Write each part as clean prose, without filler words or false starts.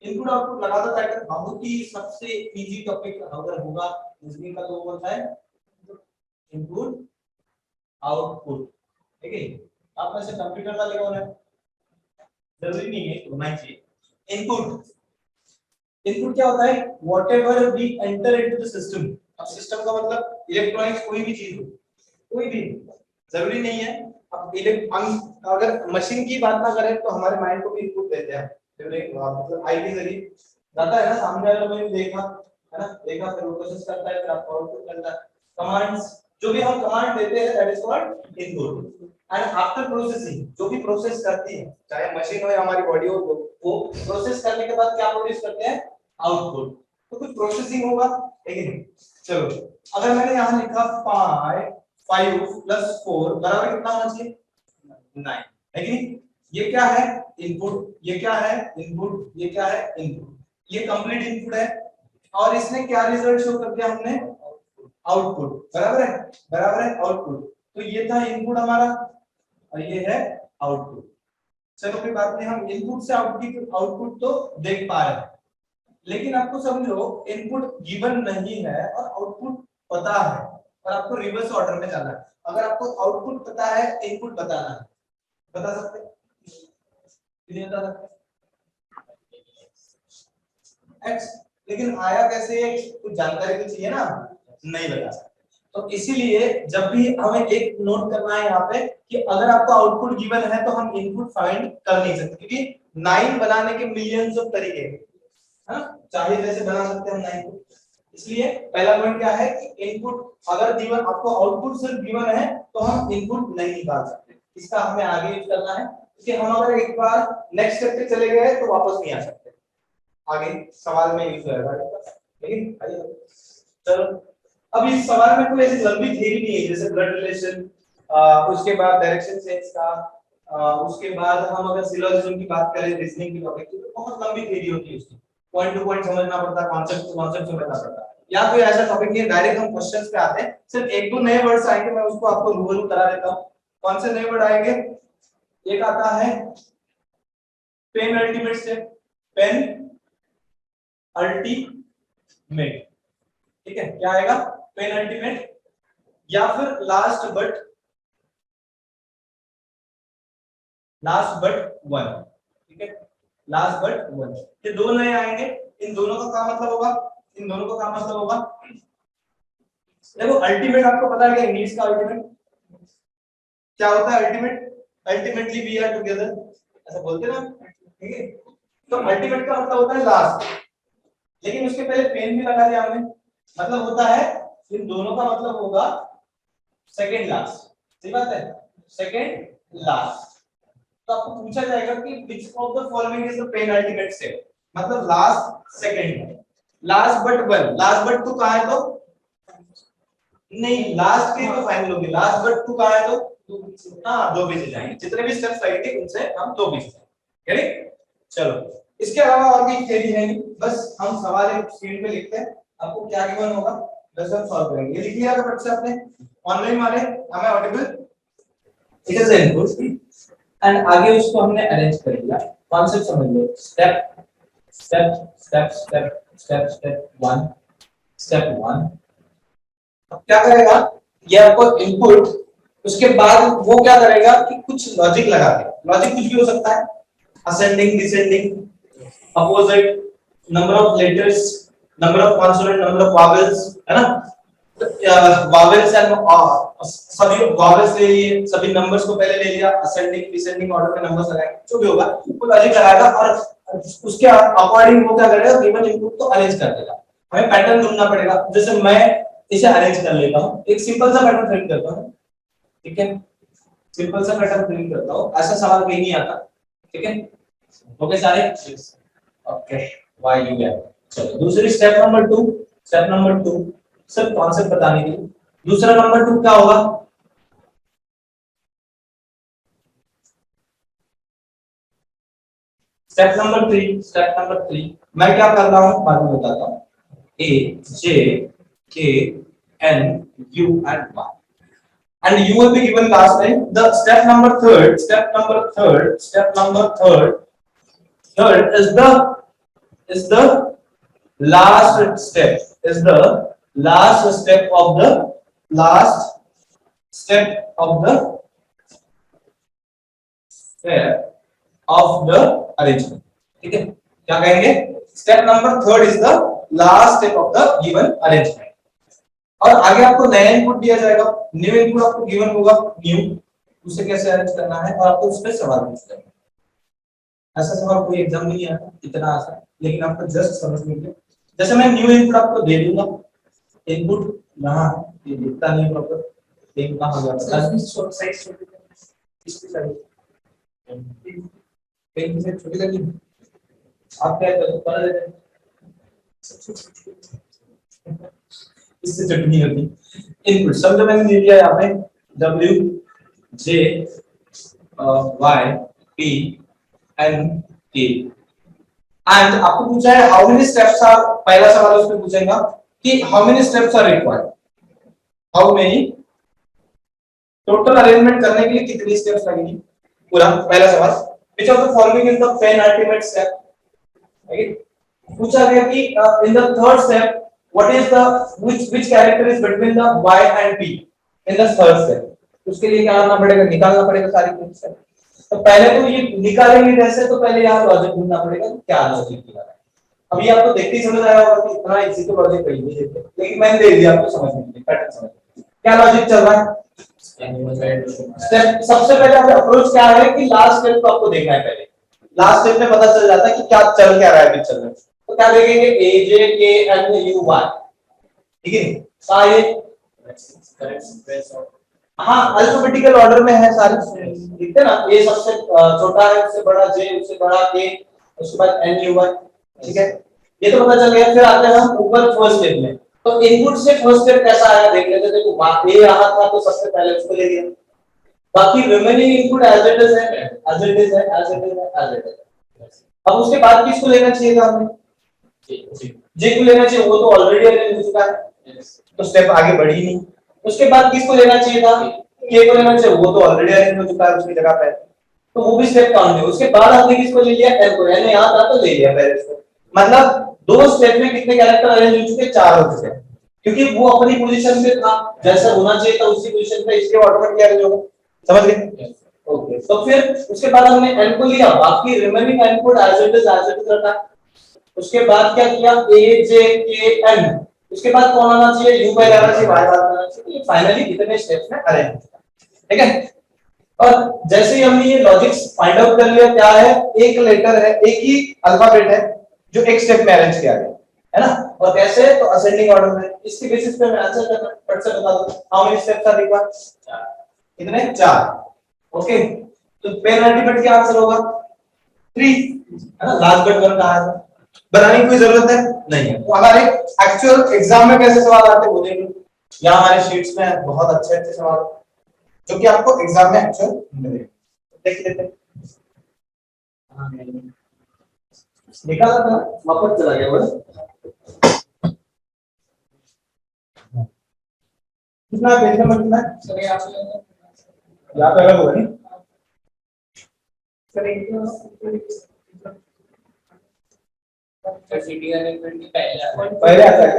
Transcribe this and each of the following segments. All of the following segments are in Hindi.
इनपुट आउटपुट लगा दो टाइटल, बहुत ही सबसे इजी टॉपिक अगर होगा रीजनिंग का तो वो होता है इनपुट आउटपुट। ठीक है, आप में से कंप्यूटर वाले कौन है? जरूरी नहीं है होना चाहिए। इनपुट, इनपुट क्या होता है? Whatever we enter into the system. अब सिस्टम का मतलब इलेक्ट्रॉनिक्स कोई भी चीज हो, कोई भी, जरूरी नहीं है। अब हम अगर मशीन की बात ना करें तो हमारे माइंड को भी इनपुट देते हैं, मतलब आई के जरिए जाता है ना, सामने वाले ने देखा है ना, देखा फिर वो प्रोसेस करता है, फिर आपको आउटपुट करता है। कमांड्स, जो भी हम कमांड देते हैं that is called input. And after processing, जो भी प्रोसेस करती है, चाहे मशीन हो या हमारी बॉडी हो, वो प्रोसेस करने के बाद क्या प्रोड्यूस करते हैं? आउटपुट। तो कुछ प्रोसेसिंग होगा, लेकिन चलो अगर मैंने यहाँ लिखा 5 प्लस 4 बराबर कितना होना चाहिए? 9, लेकिन ये क्या है? इनपुट। ये क्या है? इनपुट। ये क्या है? इनपुट। ये कंप्लीट इनपुट है और इसने क्या रिजल्ट शो कर दिया? हमने आउटपुट। बराबर है, बराबर है, आउटपुट। तो ये था इनपुट हमारा और ये है आउटपुट। चलो कोई बात नहीं, हम इनपुट से आउटपुट तो देख पा रहे हैं, लेकिन आपको समझो इनपुट गिवन नहीं है और आउटपुट पता है और आपको रिवर्स ऑर्डर में जाना है। अगर आपको आउटपुट पता है, इनपुट बताना है, बता सकते हैं? नहीं बता सकते x, लेकिन आया कैसे? कुछ जानकारी तो चाहिए ना, नहीं बता सकते। तो इसीलिए जब भी हमें एक नोट करना है यहाँ पे कि अगर आपको आउटपुट गिवन है तो हम इनपुट फाइंड कर नहीं सकते, क्योंकि 9 बनाने के मिलियंस ऑफ तरीके हैं, है ना, चाहे जैसे बना सकते हैं हम 9 को। इसलिए पहला पॉइंट क्या है कि इनपुट अगर गिवन, आपको आउटपुट सिर्फ गिवन है तो हम इनपुट नहीं निकाल सकते। इसका हमें आगे यूज करना है, क्योंकि हम अगर एक बार नेक्स्ट स्टेप पे चले गए तो वापस नहीं आ सकते। आगे सवाल में यूज होगा, लेकिन चलो अब इस सवाल में कोई ऐसी लंबी थ्योरी नहीं है जैसे ब्लड रिलेशन, उसके बाद डायरेक्शन सेंस का, उसके बाद हम अगर सिलोजिज्म की बात करें रीजनिंग की टॉपिक की, तो बहुत लंबी थ्योरी होती है उसकी, पॉइंट टू पॉइंट समझना पड़ता है, कॉन्सेप्ट टू कॉन्सेप्ट समझना पड़ता है। या कोई ऐसा टॉपिक नहीं है, डायरेक्ट हम क्वेश्चंस पे आते हैं, सिर्फ एक दो नए वर्ड्स आएंगे, मैं उसको आपको रूबरू करा देता हूं। कौन से नए वर्ड आएंगे? एक आता है पेन अल्टीमेट से, पेन अल्टीमेट, ठीक है, क्या आएगा? पेन अल्टीमेट, या फिर लास्ट बट वन, ठीक है, लास्ट बट वन। ये दो नए आएंगे, इन दोनों का क्या मतलब होगा? इन दोनों का क्या मतलब होगा? देखो अल्टीमेट आपको पता है क्या इंग्लिश का अल्टीमेट क्या होता है? Ultimate, ultimately we are together, ऐसा बोलते ना, ठीक है। तो अल्टीमेट का मतलब होता है लास्ट, लेकिन उसके पहले पेन भी लगा दिया हमने, मतलब होता है इन दोनों का मतलब होगा सेकंड लास्ट। सही बात है, सेकंड लास्ट। तो आपको पूछा जाएगा कि which of the following is the penultimate step, मतलब last second, last but one. Last but two कहां है? तो नहीं, लास्ट के तो फाइनल होगी, लास्ट बट टू कहां है? तो हाँ, दो पीछे जाएंगे, जितने भी स्टेप्स लगेंगे उनसे हम दो पीछे जाएंगे। चलो इसके अलावा और भी थ्योरी है नहीं, बस हम सवाल एक स्क्रीन पे लिखते हैं, आपको क्या गिवन होगा बस हम सॉल्व करेंगे। ये लिख लिया अगर बच्चे आपने ऑनलाइन वाले, हमें audible, it is input and आगे उसको हमने अरेंज कर लिया। कॉन्सेप्ट समझ लो, step step step step step step one, step one. अब क्या करेगा ये आपको इनपुट, उसके बाद वो क्या करेगा कि कुछ लॉजिक लगा देगा। लॉजिक कुछ भी हो सकता है, ascending, descending, opposite, number of letters, number of consonant, number of vowels, है ना, वॉवेल्स एंड सभी वॉवेल्स ले लिए, सभी नंबर्स को पहले ले लिया, असेंडिंग डिसेंडिंग ऑर्डर में नंबर्स लगाएंगे, जो भी होगा वो लॉजिक लगाएगा और उसके अकॉर्डिंग वो क्या करेगा, गिवन इनपुट को अरेंज कर देगा। हमें पैटर्न ढूंढना पड़ेगा, जैसे मैं इसे अरेंज कर लेता हूं, एक सिंपल सा पैटर्न प्रिंट करता हूं, ठीक है, सिंपल सा पैटर्न प्रिंट करता हूं, ऐसा सवाल कहीं नहीं आता, ठीक है, ओके सारे, ओके, व्हाई यू गेट। चलो दूसरी स्टेप नंबर 2, स्टेप नंबर 2 सिर्फ कॉन्सेप्ट बताने के लिए। दूसरा नंबर 2 क्या होगा? स्टेप नंबर 3, स्टेप नंबर 3 मैं क्या कर रहा हूं बाद में बताता हूं। A J K N U and Y and you will be given last time the step number third is the is the last step, is the last step of the last step of the step of the arrangement. ठीक है, क्या कहेंगे? Step number third is the last step of the given arrangement. और आगे आपको नया इनपुट दिया जाएगा, न्यू इनपुट आपको गिवन होगा, न्यू, उसे कैसे अरेंज करना है और आपको उस पर सवाल पूछना है। ऐसा सवाल कोई एग्जाम में नहीं आता इतना आसान, लेकिन आपको जस्ट समझने के लिए, जैसे मैं न्यू इनपुट आपको दे दूंगा, इनपुट यहाँ ये दिखता नहीं प्रॉपर, लेकिन कहाँ गया पता नहीं, साइज छोटी इसकी साइज पेन से छोटी लगी, आप क्या कर लेते हैं, इससे छोटी नहीं होती। इनपुट समझो मैंने ले लिया यहाँ पे W J Y P N K and आपको पूछा है हाउ मेनी स्टेप्स आर, पहला सवाल उसमें पूछेगा कि how many steps are required, how many, total arrangement करने के लिए कितनी स्टेप्स लगेंगी, पूरा पहला सवाल। Which of the following is the penultimate step, पूछा गया कि in the third step what is the which character is between the y and p in the third step, उसके लिए क्या करना पड़ेगा, निकालना पड़ेगा सारी स्टेप। तो पहले तो ये निकालेंगे कैसे, तो पहले यहाँ लॉजिक ढूंढना पड़ेगा क्या लॉजिक की बात है। अभी आपको देखते ही समझ आया होगा कि इतना इजी तो लॉजिक कहीं नहीं देते, लेकिन मैंने दे दिया आपको समझने के लिए, पैटर्न समझ क्या लॉजिक चल रहा है। स्टेप सबसे पहले आपका अप्रोच क्या है कि लास्ट स्टेप को आपको देखना है, पहले लास्ट स्टेप में पता चल जाता है कि क्या चल क्या रहा है पिक्चर में। तो क्या देखेंगे, ए जे के एन यू वाई, ठीक है, सारे हाँ अल्फाबेटिकल ऑर्डर में है सारे, दिखते हैं ना, ए सबसे छोटा है, उससे बड़ा जे, उससे बड़ा के, उसके बाद एन यू वाई, ठीक है, ये तो पता चल गया। फिर आते हैं हम ऊपर फर्स्ट स्टेप में, तो इनपुट से फर्स्ट स्टेप कैसा आया देख लेते हैं। देखो ए रहा था तो सबसे पहले उसको ले लिया, बाकी remaining input as it is है, एज इट इज है, एज इट इज है, एज इट इज। अब उसके बाद किसको लेना चाहिए था हमने, जे को लेना चाहिए, वो तो ऑलरेडी अरेंज हो चुका है, तो स्टेप आगे बढ़ी नहीं। उसके बाद किसको लेना चाहिए था, के को लेना चाहिए, वो तो ऑलरेडी अरेंज हो चुका है उसकी जगह पे, तो वो भी स्टेप काउंट है। उसके बाद हमने किसको ले लिया, एल को, एल ने यहां था तो ले लिया पहले इसको, मतलब दो स्टेप में कितने कैरेक्टर अरेंज हो चुके, चार हो चुके, क्योंकि वो अपनी पोजीशन पे था, जैसा होना चाहिए था उसी पोजीशन पे, इसके ऑटोमेटिक अरेंज होगा, समझ गए। ओके, तो फिर उसके बाद हमने एन को लिया, बाकी remaining input as it is रखा। उसके बाद क्या किया, ए जे के एन, उसके बाद कौन आना चाहिए, यू पहले आना चाहिए, वाई बाद आना चाहिए। फाइनली कितने स्टेप्स में अरेंज हो चुका, ठीक है। और जैसे ही हमने ये लॉजिक फाइंड आउट कर लिया, क्या है, एक लेटर है, एक ही अल्फाबेट है जो एक स्टेप में अरेंज किया गया है ना, और कैसे, तो असेंडिंग ऑर्डर में। इसके बेसिस पे मैं आंसर करना फट से बता दूं, how many steps are required, कितने, 4। ओके, तो पेन अल्टीमेट क्या आंसर होगा, 3, है ना। लास्ट बट वन कहां है, बनाने की कोई जरूरत है नहीं है। तो हमारे एक्चुअल एग्जाम में कैसे सवाल आते हैं वो देखेंगे, यहाँ हमारे शीट्स में बहुत अच्छे अच्छे सवाल जो कि आपको एग्जाम में एक्चुअल मिलेंगे, देख लेते हैं। निकाला था, वापस चला गया बस, कितना पेज नंबर कितना है सर, यहाँ पे अलग होगा नहीं सर, सीटी अरेंजमेंट पहले आता है,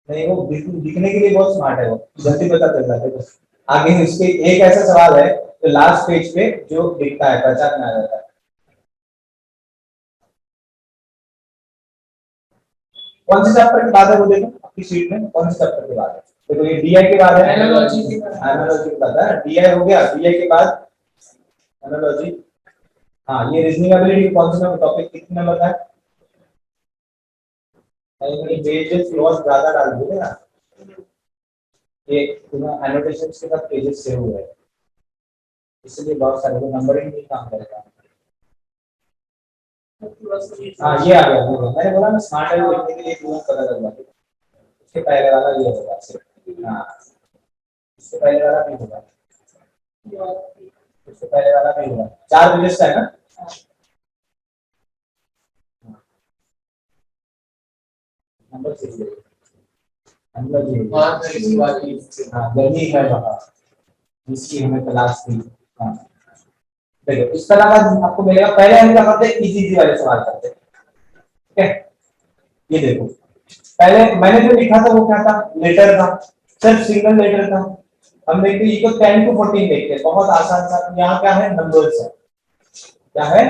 नहीं वो दिखने के लिए बहुत स्मार्ट है, वो जल्दी पता चल जाता है। आगे इसके एक ऐसा सवाल है तो लास्ट पेज पे जो दिखता है, पहचान में आ जाता है। कौन से चैप्टर की बात है वो देखो आपकी शीट में, कौन से चैप्टर की बात है, देखो ये डीआई के बाद है, एनालॉजी की बात है, डीआई हो गया, डीआई के बाद एनालॉजी। हाँ, ये रीजनिंग एबिलिटी कौन सा टॉपिक कितने नंबर का है, पेजेस लॉस ज्यादा डाल दोगे ना, ये तुम्हारा एनोटेशंस के साथ पेजेस सेव हुए हैं, इसलिए बहुत सारे नंबरिंग नहीं काम करेगा। हाँ ये आ गया, मैंने बोला ना स्मार्ट है, लिखने के लिए तुरंत पता चल जाता है। उसके पहले वाला ये होगा, हाँ उसके पहले वाला नहीं होगा, उसके पहले वाला नहीं होगा, 4 पेजेस का है ना। नंबर 6 हाँ गर्मी है वहाँ, इसकी हमें तलाश थी। हाँ देखो इस तरह का आपको मिलेगा। पहले हम क्या करते हैं, इजी वाले सवाल करते हैं, ठीक है। ये देखो पहले मैंने जो लिखा था वो क्या था, लेटर था, सिर्फ सिंगल लेटर था। हम देखते हैं इको 10 to 14 देखते हैं, बहुत आसान सा। यहाँ क्या है, नंबर्स है, क्या है,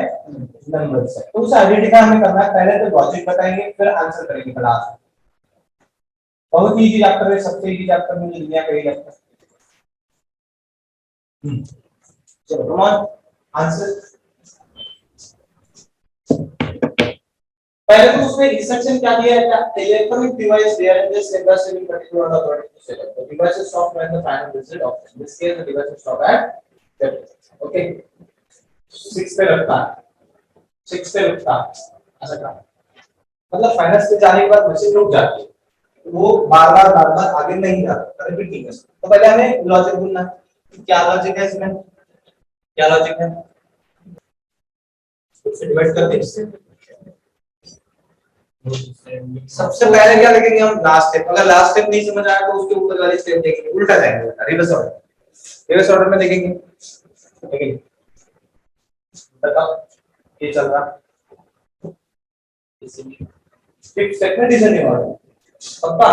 नंबर्स है। तो उसे आइडेंटिफाई हमें करना है। पहले तो लॉजिक बताएंगे, फिर आंसर करेंगे क्लास। बहुत इजी चैप्टर है, सबसे इजी चैप्टर मुझे दुनिया का ही लगता है। चलो कम ऑन, आंसर। पहले तो उसमें इंस्ट्रक्शन क्या दिया है, क्या electronic device there in this industry in particular order according to setup the device is stop when the final visit of in this case the device is stop at okay 6 पे रखता है, 6 पे रखता है, ऐसा काम। मतलब फाइनल पे जाने के बाद मशीन रुक जाती है, वो बार-बार आगे नहीं जाता, रिपीट नहीं कर सकता। तो पहले हमें लॉजिक ढूंढना है, क्या लॉजिक है इसमें, क्या लॉजिक है, डिवाइड कर दे। सबसे पहले क्या देखेंगे हम, लास्ट स्टेप। अगर लास्ट स्टेप नहीं समझ आया तो उसके ऊपर वाली स्टेप देखेंगे, उल्टा जाएंगे, रिवर्स ऑर्डर, रिवर्स ऑर्डर में देखेंगे। देखिए बताओ ये चल रहा फिफ्थ स्टेप में डिसेंडिंग ऑर्डर पक्का।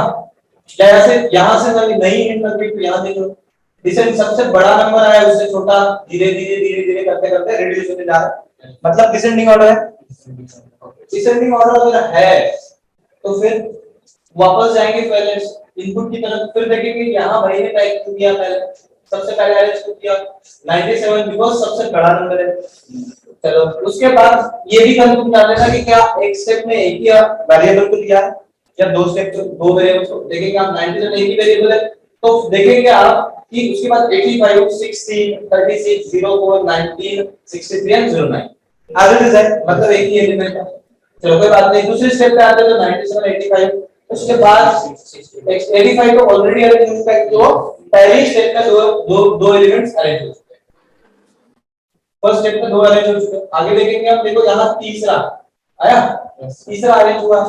जैसे यहां से नहीं है करके तो यहां देखो डिसेंड, सबसे बड़ा नंबर आया उससे छोटा, धीरे धीरे धीरे धीरे करते करते रिड्यूस होते जा रहा है, मतलब डिसेंडिंग ऑर्डर है। डिसेंडिंग ऑर्डर अगर है तो फिर वापस जाएंगे पहले इनपुट की तरफ, फिर देखेंगे यहां भाई ने टाइप किया, पहले सबसे पहले अरेंज किया 97 बिकॉज़ सबसे बड़ा नंबर है। चलो उसके बाद ये भी कंफ्यूज कर लेना कि क्या एक स्टेप में एक ही वेरिएबल को दिया है या दो स्टेप दो वेरिएबल्स को। देखेंगे आप 97 एक ही वेरिएबल है तो देखेंगे आप कि उसके बाद 85 16 36 04 19 63 एंड 09 एज इट इज है, मतलब एक ही एलिमेंट है। चलो कोई बात नहीं, दूसरे स्टेप पे आते हैं तो 97 85, उसके बाद 85 तो ऑलरेडी अरेंज हो चुका है, तो पहली स्टेप में दो एलिमेंट्स अरेंज हो चुके हैं, फर्स्ट स्टेप में दो अरेंज हो चुके हैं। आगे देखेंगे आप, देखो यहां तीसरा आया, तीसरा अरेंज हुआ,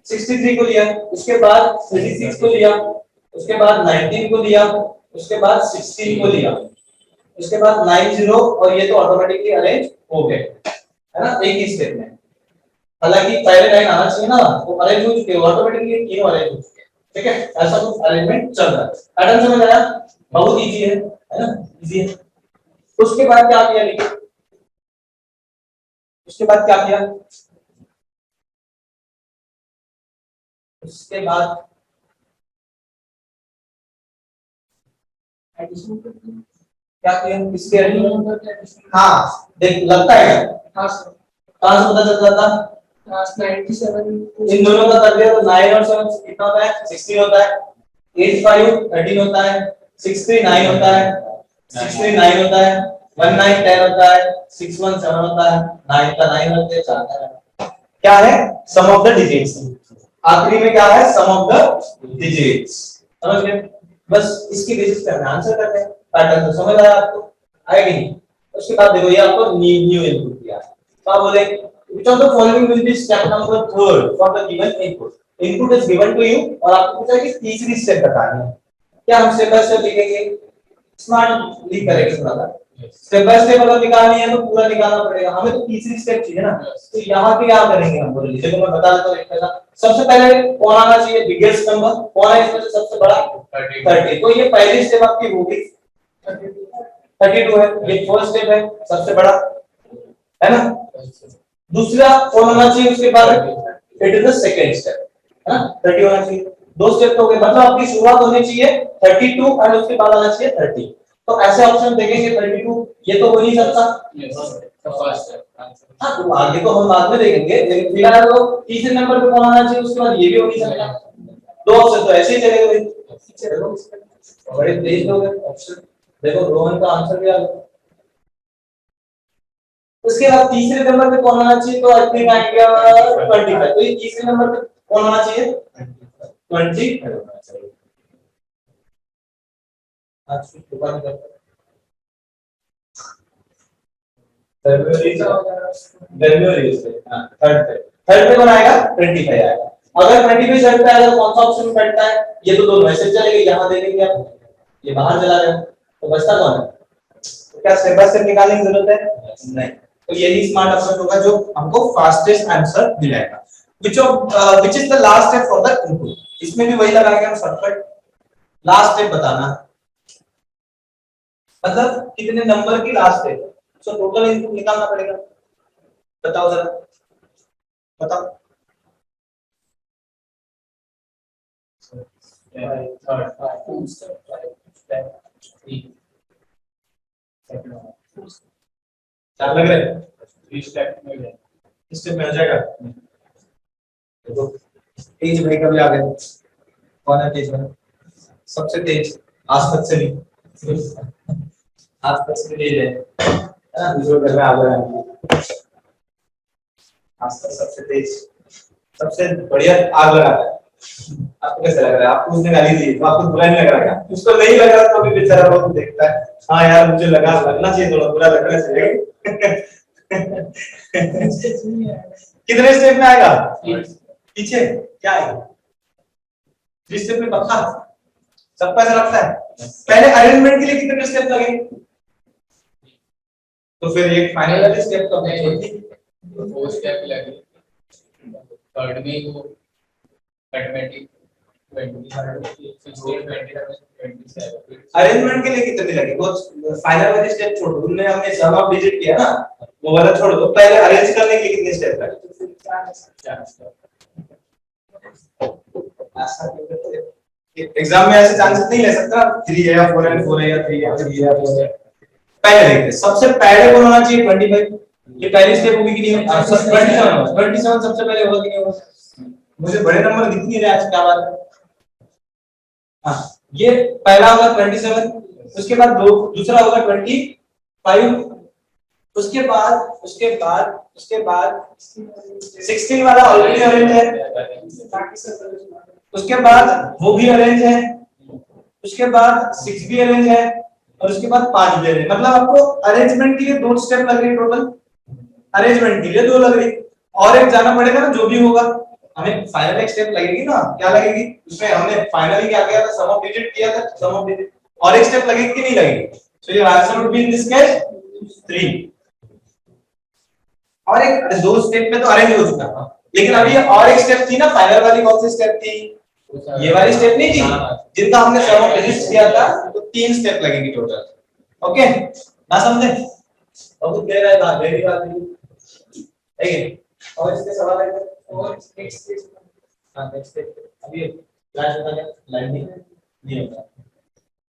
63 को लिया, उसके बाद 36 को लिया, उसके बाद 19 को लिया, उसके बाद 16 को लिया, उसके बाद 90 और ये तो ऑटोमेटिकली अरेंज हो गए, है ना, एक ही स्टेप में। हालांकि पहले लाइन आना चाहिए ना, वो अरेंज हो चुके हैं ऑटोमेटिकली, तीनों अरेंज हो चुके हैं, ठीक है। ऐसा कुछ अरेंजमेंट चल रहा है, पैटर्न समझ आया, बहुत इजी है ना, इजी है। उसके बाद क्या किया, लिखिए उसके बाद क्या किया, उसके बाद क्या किया, इसके हाँ देख लगता है, हाँ सर, कहां से पता चल जाता, 97 इन दोनों का कर दिया तो 9 और 7 कितना होता है, 16 होता है, 85 13 होता है, 63 9 होता है, 63 9 होता है, 19 10 होता है, 61 7 होता है, 9 का 9 होते हैं, 4 का क्या है, सम ऑफ द डिजिट्स। आखिरी में क्या है, सम ऑफ द डिजिट्स, समझ गए। बस इसकी बेसिस पे हमें आंसर करते हैं। पैटर्न तो समझ आया आपको, आया कि नहीं। उसके बाद देखो ये आपको न्यू इनपुट दिया है, तो आप बोले which of the following will be step number 3 for the given input, input is given to you और आपको पूछा कि तीसरी स्टेप बतानी है। क्या हम स्टेप बाय स्टेप लिखेंगे, स्मार्टली करेंगे थोड़ा सा, स्टेप बाय स्टेप अगर निकालनी है तो पूरा निकालना पड़ेगा, हमें तो तीसरी स्टेप चाहिए ना। तो यहाँ पे क्या करेंगे हम, बोले देखो मैं बता देता हूँ एक पहला, सबसे पहले कौन आना चाहिए, बिगेस्ट नंबर कौन है इसमें से सबसे बड़ा, 30, तो ये पहली स्टेप आपकी होगी 32 है, ये फर्स्ट स्टेप है सबसे बड़ा, है ना। दूसरा कौन होना चाहिए उसके बाद, it is the second step, है ना, 30 होना चाहिए। दो स्टेप हो गए, मतलब आपकी शुरुआत होनी चाहिए 32 एंड उसके बाद आना चाहिए 30। तो ऐसे ऑप्शन देखेंगे 32 ये तो हो नहीं सकता, हाँ तो आगे तो हम बाद में देखेंगे, लेकिन फिलहाल तो तीसरे नंबर पे कौन आना चाहिए उसके बाद ये भी हो नहीं सकता। दो ऑप्शन तो ऐसे ही चलेगा, बड़े तेज हो गए ऑप्शन। देखो रोहन का आंसर भी आ गया। उसके बाद तीसरे नंबर पे कौन आना चाहिए, तो आई थिंक आ गया 25, तो ये तीसरे नंबर पे कौन आना चाहिए, 20 होना चाहिए। आज की दुकान करते हैं जनवरी से, हां थर्ड पे कौन आएगा, 25 आएगा। अगर 25 शर्त पे आएगा तो कौन सा ऑप्शन बैठता है, ये तो दोनों ऐसे चलेंगे, यहां देखेंगे आप ये बाहर चला गया, तो बचता कौन है तो क्या स्टेप बाय स्टेप निकालने की जरूरत है? नहीं। तो यही स्मार्ट अप्रोच होगा जो हमको फास्टेस्ट आंसर दिलाएगा। which is the last step for the input. इसमें भी वही लगाएंगे हम शॉर्टकट, लास्ट स्टेप बताना, मतलब कितने नंबर की last step. So total input निकालना पड़ेगा। बताओ जरा, बताओ। चार लग रहे हैं, 3 स्टेप में हो जाएगा। देखो तेज भाई कभी आ गए, कौन है तेज भाई? सबसे तेज आज तक से नहीं, आज तक से तेज है दूसरे घर में आ गया, आज तक सबसे तेज, सबसे बढ़िया आग लगाता है। आपको कैसा लग रहा है? आपको उसने गाली दी तो आपको बुरा नहीं लग रहा है? उसको नहीं लग रहा तो भी बेचारा बहुत देखता है, हाँ यार मुझे लगना चाहिए, थोड़ा बुरा लगना चाहिए। कितने स्टेप में आएगा? पीछे क्या आएगा? 3 स्टेप में पक्का सबका ऐसा लगता है। पहले अरेंजमेंट के लिए कितने स्टेप लगे? तो फिर एक फाइनल वाले स्टेप तो हमने छोड़ दी, 4 स्टेप लगे। थर्ड में वो मैथमेटिक 20 अरेंजमेंट के लिए कितने लगे? वो फाइनल वाले स्टेप छोड़ दो, तुमने हमने सम ऑफ डिजिट किया ना, वो वाला छोड़ दो, पहले अरेंज करने के लिए कितने स्टेप लगे? 4 स्टेप। एग्जाम में ऐसे चांसेस नहीं ले सकता 3 है या 4 है, 4 है या 3 है, 3 है या 4 है। पहले देखते हैं सबसे पहले कौन होना चाहिए? 25। ये पहली स्टेप होगी कि नहीं? 27 सबसे पहले होगा कि नहीं होगा? मुझे बड़े नंबर दिख नहीं रहे आज, क्या बात है? हाँ, ये पहला होगा 27, उसके बाद दूसरा होगा 25, उसके बाद 16 वाला ऑलरेडी अरेंज है, उसके बाद वो भी अरेंज है, उसके बाद 6 भी अरेंज है, और उसके बाद 5 भी अरेंज। मतलब आपको अरेंजमेंट के लिए 2 स्टेप लग रही, टोटल अरेंजमेंट के लिए 2 लग रही, और एक जाना पड़ेगा ना, जो भी होगा हमें फाइनल एक स्टेप लगेगी ना, क्या लगेगी उसमें? हमने फाइनली क्या किया था? सम ऑफ डिजिट किया था, सम ऑफ डिजिट, और एक स्टेप लगेगी कि नहीं लगेगी? So your answer would be in this case 3। और एक 2 स्टेप में तो अरेंज हो चुका था, लेकिन अभी और एक स्टेप थी ना, फाइनल वाली कौन सी स्टेप थी? ये वाली स्टेप नहीं थी जिनका हमने सम ऑफ डिजिट किया था, तो 3 स्टेप लगेगी टोटल। ओके, ना समझे? बहुत क्लियर है बात, वेरी बात है। और इसके सवाल है और नेक्स्ट हां नेक्स्ट अभी फ्लैश होता है, लैंडिंग नहीं होता,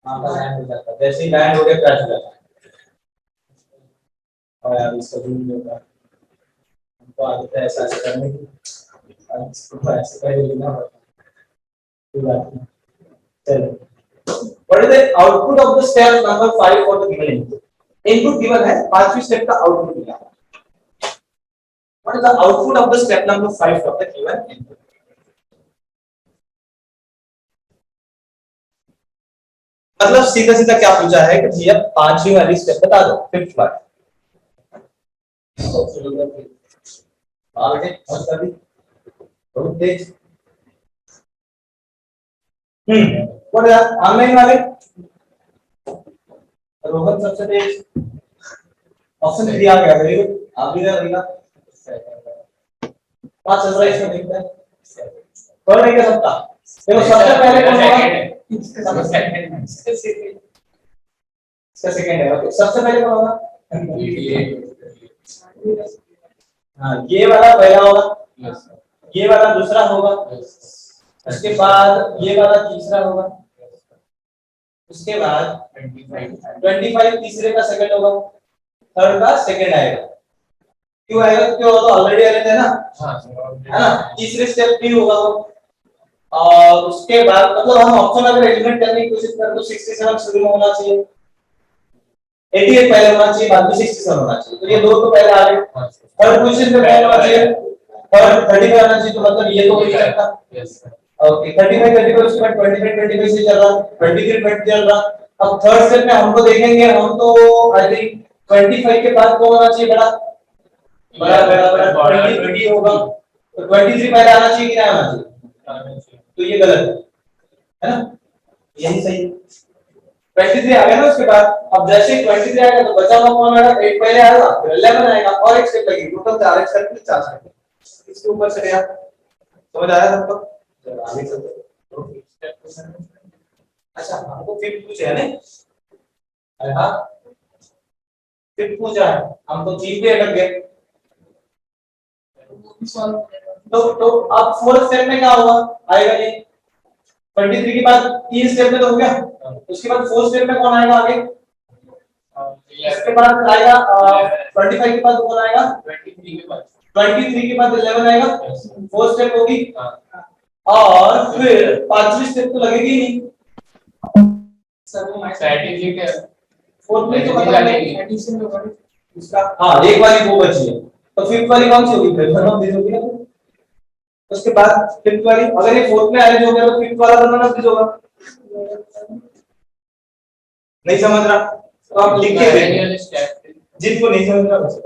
वहां पर लैंड हो जाता है, जैसे ही लैंड हो गया फ्लैश हो जाता है। और यार इसका जूम नहीं होता, हमको आदत है ऐसा करने की, इसको ऐसे कर लेना होता है, कोई बात नहीं। चलो, what is the output of the step number 5 for the given input? Input given है, 5वीं स्टेप का आउटपुट मिला। What is the output of the step number 5 for the given input? मतलब सीधा सीधा क्या पूछा है कि भैया 5वीं वाली स्टेप बता दो, 5th बार। आगे और सभी बहुत तेज। what is ऑनलाइन वाले? रोहन सबसे तेज, ऑप्शन 3 आ गया, वेरी गुड। आप भी रहेगा 5 चल रहा है इसमें, देखते हैं कौन रहेगा सबका। देखो सबसे पहले कौन होगा? सेकंड है, ओके। सबसे पहले कौन होगा? हाँ, ये वाला पहला होगा, ये वाला दूसरा होगा, उसके बाद ये वाला तीसरा होगा, उसके बाद 25 तीसरे का सेकंड होगा, थर्ड का सेकंड आएगा। क्यों आएगा? क्यों? तो ऑलरेडी अरेंज है ना, है ना। तीसरे स्टेप भी होगा वो, और उसके बाद मतलब हम ऑप्शन अगर एलिमिनेट करने की कोशिश करें तो 67 शुरू में होना चाहिए, 88 पहले होना चाहिए, बाद में 67 होना चाहिए, तो ये दो तो पहले आ गए। थर्ड पोजीशन पे पहले होना चाहिए, थर्ड 30 पे आना चाहिए, तो मतलब ये तो हो नहीं सकता। ओके, 35 35 उसके बाद 25 25 से चल रहा, 23 20 चल रहा। अब थर्ड स्टेप में हमको देखेंगे, हम तो आई थिंक 25 के बाद कौन होना चाहिए? बड़ा 20 होगा, तो 23 पहले आना चाहिए कि नहीं आना चाहिए? तो ये गलत है ना, यही सही है। 23 आ गया ना उसके बाद। अब जैसे ही 23 आएगा तो बचा हुआ कौन आएगा, 8 पहले आएगा फिर 11 आएगा और एक स्टेप लगेगी, टोटल 4 स्टेप 4 स्टेप इसके ऊपर से गया। समझ आया सबको? चलो आगे चलते हैं। अच्छा हमको फिफ्थ पूछे है ना? अरे हाँ फिफ्थ पूछा है, हम तो 3 पे अटक गए। तो अब फोर्थ स्टेप में क्या होगा, आएगा ये 23 के बाद 3 स्टेप में तो हो गया, उसके बाद फोर्थ स्टेप में कौन आएगा आगे, इसके बाद आएगा 25 के बाद कौन आएगा, 23 के बाद 11 आएगा, फोर्थ स्टेप होगी और फिर पांचवी स्टेप तो लगेगी नहीं सर, वो स्ट्रेटजी क्या फोर्थ में तो पता नहीं एडिशन होगा इसका। हाँ एक वाली वो बची है, तो फिफ्थ वाली कौन सी होगी, फिर हम दे दोगे ना। उसके बाद फिफ्थ वाली अगर ये फोर्थ में अरेंज हो गया तो फिफ्थ वाला बनाना भी होगा। नहीं समझ रहा तो आप लिख के देखो, जिनको नहीं समझ रहा बस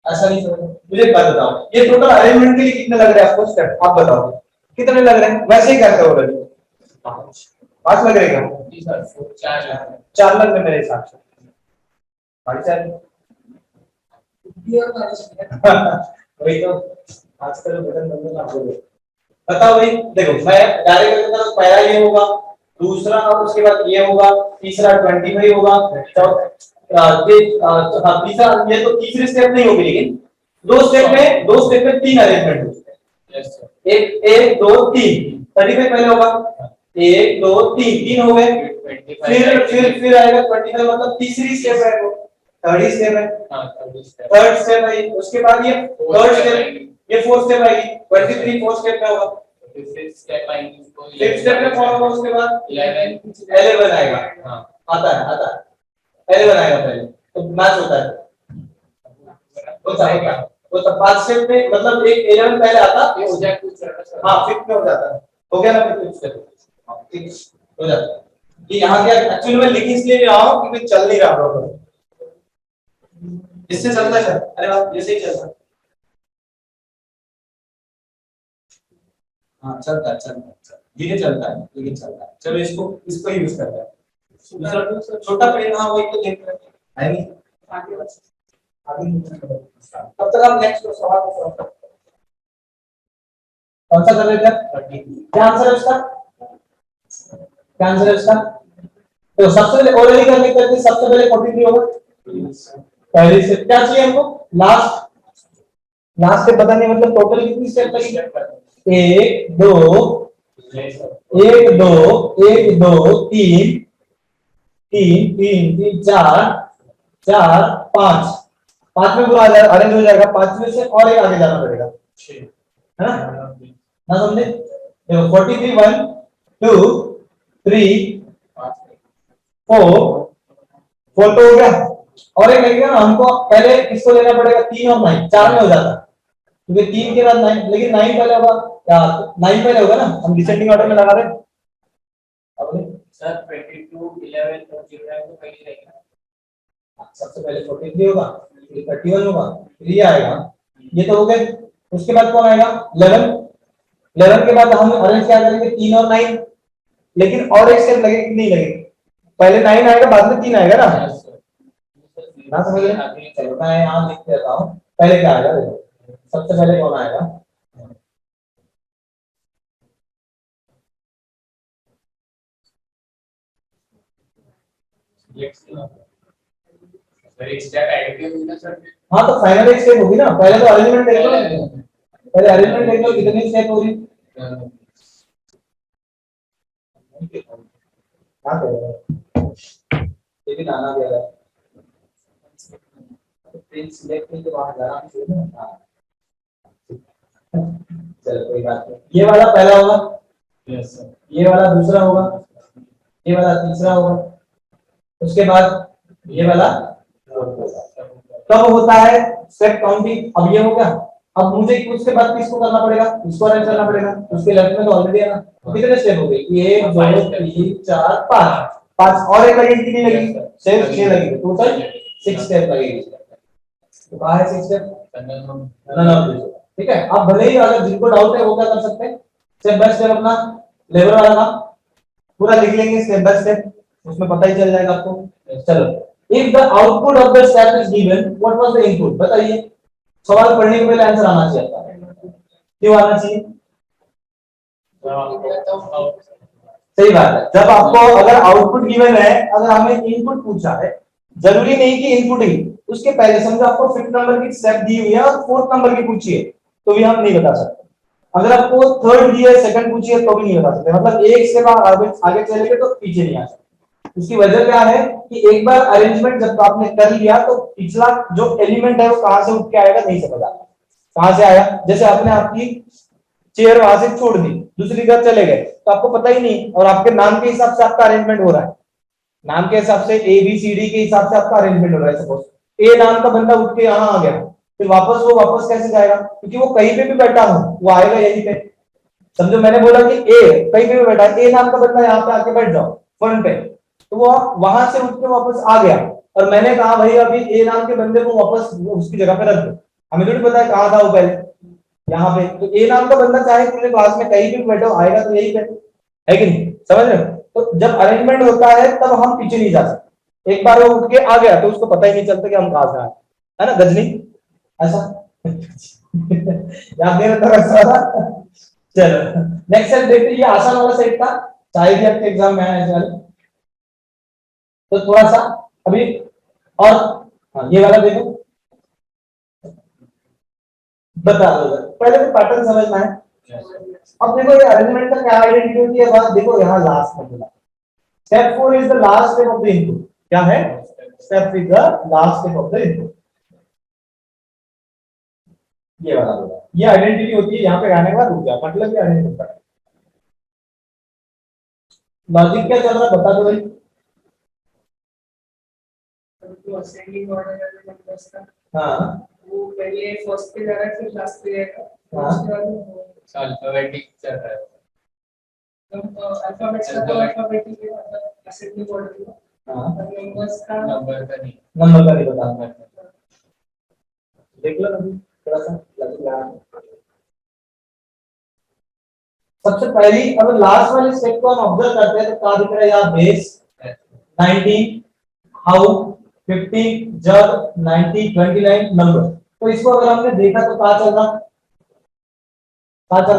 ऐसा नहीं समझ। मुझे एक बात बताओ, ये टोटल अरेंजमेंट के लिए कितने लग रहे हैं आपको स्टेप, आप बताओ कितने लग रहे हैं, वैसे ही करते हो रहे 5 लग रहे क्या? जी सर 4 लग रहे मेरे हिसाब से, 4 वही तो आजकल बटन बंद ना हो। बताओ भाई देखो मैं डायरेक्ट करता हूं, पहला ये होगा, दूसरा और उसके बाद ये होगा, तीसरा 25 होगा, तीसरा ये तो तीसरी स्टेप नहीं होगी, लेकिन दो स्टेप में 3 अरेंजमेंट होते हैं। यस सर, एक 1 2 3 35 पहले होगा, 1 2 3 हो गए, फिर आएगा 25 मतलब तीसरी स्टेप है वो, थर्ड स्टेप है। हां थर्ड स्टेप है, उसके बाद ये थर्ड स्टेप, ये फोर्थ स्टेप आएगी, 23 फोर्थ स्टेप में होगा, फिफ्थ स्टेप आएगी, उसको फिफ्थ स्टेप में कौन होगा, उसके बाद 11 आएगा। हां आता है 11 आएगा पहले, तो मैच होता है वो तो 5 स्टेप में मतलब एक 11 पहले आता ये हो जाए कुछ सर। हाँ फिफ्थ में हो जाता है, हो गया ना फिफ्थ स्टेप ठीक हो जाता है। ये यहाँ क्या एक्चुअली मैं लिख इसलिए रहा हूँ क्योंकि चल नहीं रहा प्रॉपर, इससे चलता है। अरे वाह ये सही चलता है, हाँ चलता है धीरे चलता है लेकिन चलता है। चलो इसको ही यूज करते हैं। दूसरा छोटा पेन, हाँ वही तो देख रहे हैं नहीं आगे तब तक आप नेक्स्ट सवाल कौन सा कर रहे थे, क्या आंसर है उसका, क्या आंसर है उसका? तो सबसे पहले ओरली करने के लिए सबसे पहले 43 होगा, पहले से क्या चाहिए हमको, लास्ट स्टेप पता नहीं मतलब टोटल कितनी स्टेप लगेगी, 1 2 1 2 1 2 3 3 3 3 4 4 5 5 में पूरा अरेंज हो जाएगा, 5 में से और एक आगे जाना पड़ेगा है ना समझे। देखो 43 1 2 3 4 4 तो हो गया, और एक लगेगा ना हमको, पहले किसको लेना पड़ेगा, 3 और 9 4 में हो जाता क्योंकि 3 के बाद 9, लेकिन 9 पहले होगा क्या, 9 पहले होगा ना, हम डिसेंडिंग ऑर्डर में लगा रहे हैं। अब सर 22 11 और 0 है तो पहले रहेगा, सबसे पहले 43 होगा, फिर 31 होगा, फिर ये आएगा, ये तो हो गए। उसके बाद कौन आएगा 11 के बाद हम अरेंज क्या करेंगे 3 और 9, लेकिन और एक स्टेप लगेगा कि नहीं लगेगा, पहले 9 आएगा बाद में 3 आएगा ना समझ रहे। चलो मैं यहाँ लिख देता हूँ, पहले क्या आएगा देखो, सबसे पहले कौन आएगा, सर एक स्टेप ऐड किया होगा सर। हाँ तो फाइनल एक स्टेप होगी ना, पहले तो अरेंजमेंट देख लो, पहले अरेंजमेंट देख लो कितनी स्टेप हो रही, हाँ लेकिन आना भी है प्रिंट सिलेक्ट नहीं, तो वहां जाना चाहिए ना। हाँ चलो कोई बात नहीं, ये वाला पहला होगा, यस सर, ये वाला दूसरा होगा, ये वाला तीसरा होगा, उसके बाद ये वाला कब होता है स्टेप काउंटिंग, अब ये हो गया। अब मुझे उसके बाद किसको करना पड़ेगा, इसको अरेंज करना पड़ेगा, उसके लेफ्ट में तो ऑलरेडी है ना, कितने स्टेप हो गए, 1 2 3 4 5 5 और एक लगेगी कितनी लगेगी, सिर्फ 6 लगेगी, टोटल 6 स्टेप लगेगी। तो कहां है 6 स्टेप, ठीक है। अब भले ही अगर जिनको डाउट है वो क्या कर सकते हैं, स्टेप बाय स्टेप अपना लेवल वाला काम पूरा लिख लेंगे स्टेप बाय स्टेप, उसमें पता ही चल जाएगा आपको। चलो, if the output of the step is given, what was the input, बताइए। सवाल पढ़ने के पहले आंसर आना चाहिए आपका। क्यों आना चाहिए? सही बात है। जब आपको अगर आउटपुट गिवन है, अगर हमें इनपुट पूछा है, जरूरी नहीं कि इनपुट ही, उसके पहले समझो आपको 5th नंबर की स्टेप दी हुई है और 4th नंबर की पूछी है, तो भी हम नहीं बता सकते। अगर आपको 3rd दी है, 2nd पूछी है, तो भी नहीं बता सकते। मतलब एक से आगे चलेंगे तो पीछे नहीं आ सकते। उसकी वजह क्या है कि एक बार अरेंजमेंट जब आपने कर लिया तो पिछला जो एलिमेंट है वो कहां से उठ के आएगा नहीं समझ आता। कहां से आया? जैसे आपने आपकी चेयर वहां से छोड़ दी, दूसरी घर चले गए, तो आपको पता ही नहीं, और आपके नाम के हिसाब से आपका अरेंजमेंट हो रहा है, नाम के हिसाब से ए बी सी डी के हिसाब से आपका अरेंजमेंट हो रहा है। सपोज ए नाम का बंदा उठ के यहाँ आ गया, फिर वापस कैसे जाएगा? क्योंकि वो कहीं पे भी बैठा हो वो आएगा यहीं पे। समझो मैंने बोला कि ए कहीं पे भी बैठा है, ए नाम का बंदा यहाँ पे आके बैठ जाओ फ्रंट पे, तो वो वहां से उठ के वापस आ गया, और मैंने कहा भाई अभी ए नाम के बंदे को वापस उसकी जगह पे रख दो, हमें थोड़ी पता है कहाँ था वो पहले, यहाँ पे। तो ए नाम का बंदा चाहे पूरे क्लास में कहीं भी बैठो आएगा तो यही पे, है कि नहीं? समझ रहे हो? तो जब अरेंजमेंट होता है तब हम पीछे नहीं जा सकते। एक बार वो उठ के आ गया तो उसको पता ही नहीं चलता कि हम कहां से आए, है ना गजनी? ऐसा याद नहीं रहता वैसा। चलो नेक्स्ट सेट देखते हैं। ये आसान वाला सेट था, चाहे भी आपके एग्जाम में आने वाले, तो थोड़ा सा अभी और हाँ, ये वाला देखो, बता दो पहले तो पैटर्न समझना है। अब देखो ये अरेंजमेंट का क्या आइडेंटिटी होती है, बात देखो यहाँ लास्ट में बोला step 4 is the last step of the input. क्या है? Step is the last step of the input. ये वाला बोला, ये आइडेंटिटी होती है, यहाँ पे आने के बाद रुक जा, मतलब ये आइडेंटिटी है। लॉजिक क्या चल रहा है बता दो भाई। तो असेंडिंग ऑर्डर में नंबर्स का हाँ वो पहले फर्स्ट पे जा रहा है फिर लास्ट पे जाएगा। हाँ उसके बाद वो अल्फाबेटिक चल रहा है। अल्फाबेट्स का तो अल्फाबेटिक है, मतलब असेंडिंग ऑर्डर में। हाँ नंबर्स का नंबर का नहीं। नंबर का नहीं बता, देख लो अभी थोड़ा सा लग रहा है। सबसे पहली अगर लास्ट वाले स्टेप को हम ऑब्जर्व करते हैं तो क्या दिख रहा है यहाँ? बेस 19, हाउ 50, जब 90, 29 नंबर। तो इसको अगर हमने देखा तो क्या चल रहा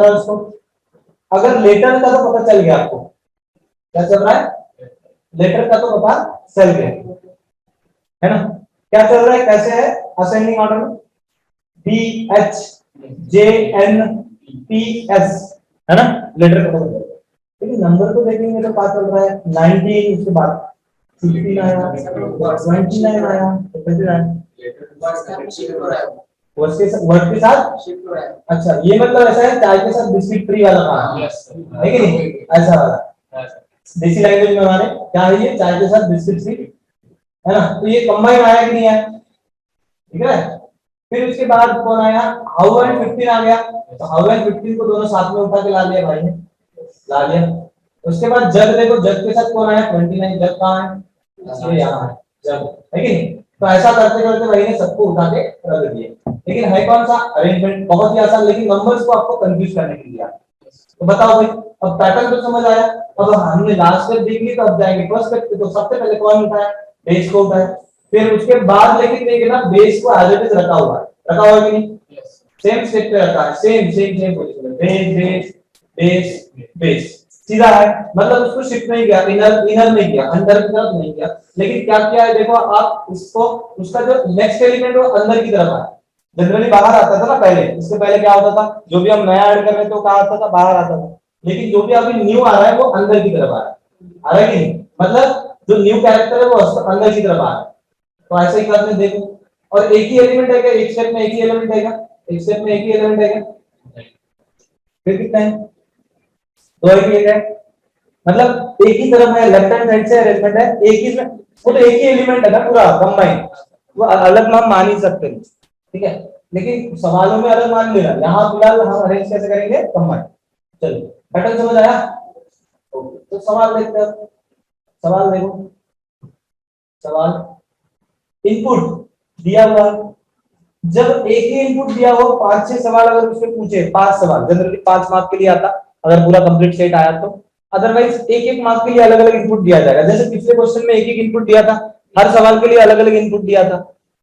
है उसको? अगर लेटर का तो पता चल गया आपको, क्या चल रहा है? लेटर का तो पता चल गया है ना? क्या चल रहा है, कैसे है असेंडिंग ऑर्डर में? B H J N P S, है ना? लेटर का पता चल रहा है, लेकिन नंबर को देखेंगे तो क्या चल रहा है? 19, उसके बाद 16 आया, 29 आया, 29 वर्ड के साथ शिफ्ट हो रहा है। अच्छा ये मतलब ऐसा है चाय के साथ बिस्किट फ्री वाला काम है कि नहीं? ऐसा वाला देसी लैंग्वेज में हमारे क्या है, ये चाय के साथ बिस्किट फ्री, है ना? तो ये कंबाइन आया कि नहीं आया? ठीक है। फिर उसके बाद कौन आया? हाउ एंड 15 आ गया, तो हाउ एंड 15 को दोनों साथ में उठा के ला लिया भाई ने, ला लिया। उसके बाद जग देखो, जग के साथ कौन आया? 29। जग कहाँ है? ये यहाँ है जग, है कि नहीं? तो ऐसा करते करते भाई ने सबको उठा के रख दिया। लेकिन है कौन सा अरेंजमेंट? बहुत ही आसान, लेकिन नंबर्स को आपको कंफ्यूज करने के लिए। तो बताओ भाई, अब पैटर्न तो समझ आया। अब हमने लास्ट स्टेप देख ली, तो अब जाएंगे फर्स्ट स्टेप पे। तो सबसे पहले कौन उठाया? बेस को उठाया। फिर उसके बाद लेकिन देखिए ना, बेस को एज इट इज रखा हुआ है कि नहीं? सेम स्टेप पे रखा है, सेम सेम सेम पोजीशन में, बेस बेस बेस बेस, सीधा है, मतलब उसको शिफ्ट नहीं किया, इनर नहीं किया, अंदर की तरफ नहीं किया। लेकिन क्या किया है देखो आप, इसको उसका जो नेक्स्ट एलिमेंट वो अंदर की तरफ आया। जनरली बाहर आता था ना पहले, इसके पहले क्या होता था? जो भी हम नया ऐड कर रहे थे वो कहाँ आता था? बाहर आता था। लेकिन जो भी अभी न्यू आ रहा है वो अंदर की तरफ आ रहा है कि नहीं? मतलब जो न्यू कैरेक्टर है वो अंदर की तरफ आ रहा है। तो ऐसे ही करते देखो, और एक ही एलिमेंट है क्या? एक स्टेप में एक ही एलिमेंट है क्या? एक स्टेप में एक ही एलिमेंट है क्या? फिर कितना है? दो एक है, मतलब एक ही तरफ है, लेफ्ट हैंड साइड से अरेंजमेंट है, एक ही में वो तो एक ही एलिमेंट है ना पूरा कंबाइन, वो अलग हम मान ही सकते हैं, ठीक है? लेकिन सवालों में अलग मान लेना, यहाँ फिलहाल हम अरेंज कैसे करेंगे? कंबाइन। चलो पैटर्न समझ आया? ओके, तो सवाल देखते हैं। सवाल देखो, सवाल इनपुट दिया हुआ, जब एक ही इनपुट दिया हो 5-6 सवाल अगर उससे पूछे, 5 सवाल जनरली 5 मार्क के लिए आता, अगर पूरा कंप्लीट सेट आया तो अदरवाइज एक एक मार्क के लिए अलग अलग इनपुट दिया जाएगा। जैसे पिछले क्वेश्चन में एक एक इनपुट दिया था, हर सवाल के लिए अलग अलग इनपुट दिया था,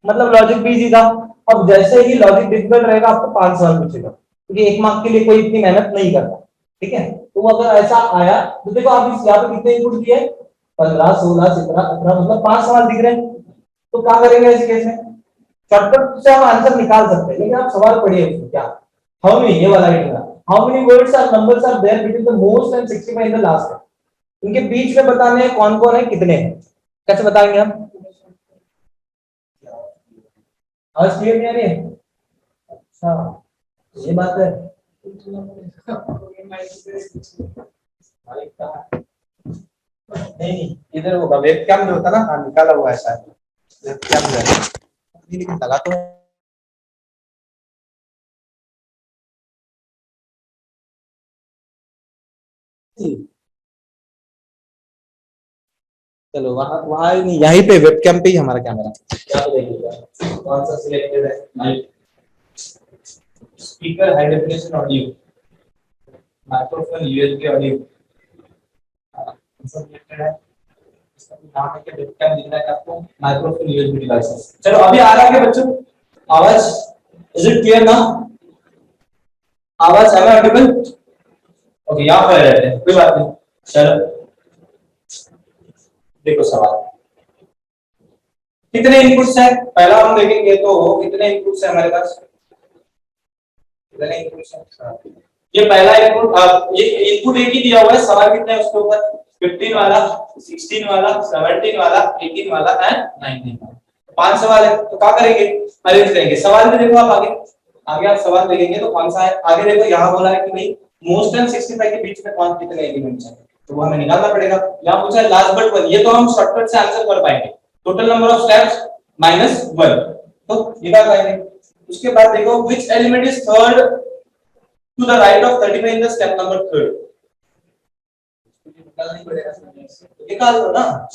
मतलब लॉजिक भी इजी था। अब जैसे ही लॉजिक डिफिकल्ट रहेगा आपको 5 सवाल पूछेगा, क्योंकि एक मार्क के लिए कोई इतनी मेहनत नहीं करता, ठीक है। तो अगर ऐसा आया तो देखो आप इस यहाँ पे कितने इनपुट दिए, 15 16 17 18, मतलब 5 सवाल दिख रहे हैं। तो क्या करेंगे ऐसे केस में, शॉर्टकट से हम आंसर निकाल सकते हैं, लेकिन आप सवाल पढ़िए उसको क्या, हाउ मेनी, ये वाला इतना, how many words are numbers are there between the most and 65 in the last. इनके बीच में बताने हैं कौन कौन है कितने हैं, कैसे बताएंगे हम। आवाज क्लियर नहीं आ रही है? अच्छा ये बात है। नहीं इधर होगा, वेबकैम जो होता ना, हाँ निकाला हुआ है शायद, वेबकैम जो है लेकिन लगा तो है। चलो वहां वहां नहीं, यहीं पे वेबकैम पे ही हमारा कैमरा, क्या तो देखिएगा कौन सा सिलेक्टेड है। Speaker high definition audio, microphone USB audio selected है। इसका नाम है कि वेबकैम दिख रहा है आपको, माइक्रोफोन यूएसबी डिवाइसेस। चलो अभी आ रहा है क्या बच्चों आवाज, इज इट क्लियर ना, आवाज है ऑडिबल? ओके यहाँ पर रहते हैं कोई बात नहीं। चलो देखो सवाल, कितने इनपुट्स है पहला हम देखेंगे, तो कितने इनपुट्स है हमारे पास, कितने इनपुट्स है। ये पहला इनपुट, ये इनपुट एक ही दिया हुआ है, सवाल कितने हैं उसके ऊपर, 15 वाला, 16 वाला, 17 वाला, 18 वाला एंड 19 वाला। 5 सवाल है, तो क्या करेंगे, अरेंज करेंगे। सवाल में देखो आप आगे आगे आप सवाल देखेंगे तो कौन सा है, आगे देखो यहाँ बोला है कि भाई मोस्ट एंड 65 के बीच में कौन कितने एलिमेंट्स हैं, तो वो हमें निकालना पड़ेगा। यहाँ पूछा है लास्ट बट वन, ये तो हम शॉर्टकट से आंसर कर पाएंगे, टोटल नंबर ऑफ स्टेप्स -1, तो निकाल पाएंगे। उसके बाद देखो which element is third to the right of 35 in the step number 3, निकालना पड़ेगा, निकाल दो ना,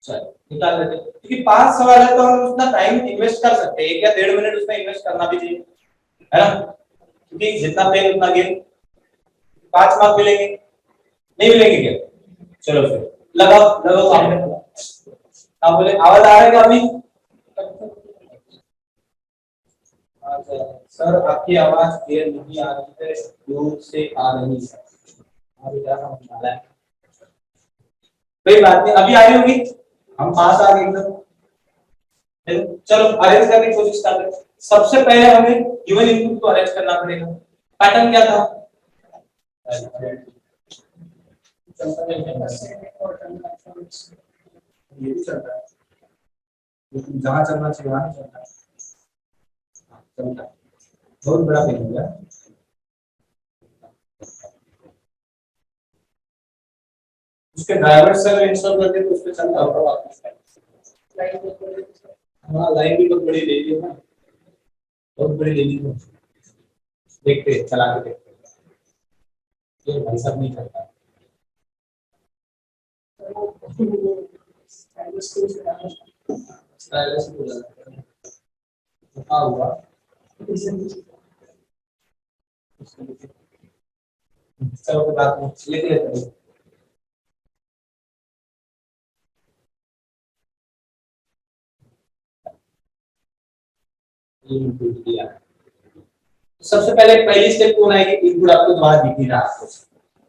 चलो निकाल लेते हैं। क्योंकि 5 सवाल है तो हम उतना टाइम इन्वेस्ट कर सकते हैं, 1 या 1.5 मिनट उसमें इन्वेस्ट करना भी चाहिए, है ना, क्योंकि जितना पेन उतना गेम। 5 मार्क मिलेंगे, नहीं मिलेंगे क्या, चलो फिर लगाओ लगाओ काम पे। आप बोले आवाज आ रहा है क्या अभी? सर आपकी आवाज क्लियर नहीं आ रही है, दूर से आ रही है, अभी क्या समझ है, कोई बात नहीं अभी आ रही होगी, हम पास आ गए एकदम। चलो अरेंज करने की कोशिश करते हैं। सबसे पहले हमें गिवन इनपुट को अरेंज करना पड़ेगा। पैटर्न क्या था, ये भी चल रहा है, लेकिन जहां चलना चाहिए वहां नहीं चल रहा है, चलता है बहुत बड़ा पेन है। उसके ड्राइवर से अगर इंस्टॉल करते तो उस पे चलता होगा। हाँ लाइन भी बहुत बड़ी ले ली है ना, बहुत बड़ी ले ली है, देखते चला के देखते, ये भाई साहब नहीं करता। हुआ चलो कोई बात नहीं, लिख लेते हैं। सबसे पहले पहली स्टेप कौन आएगी, इनपुट आपको दोबारा दिख नहीं रहा है,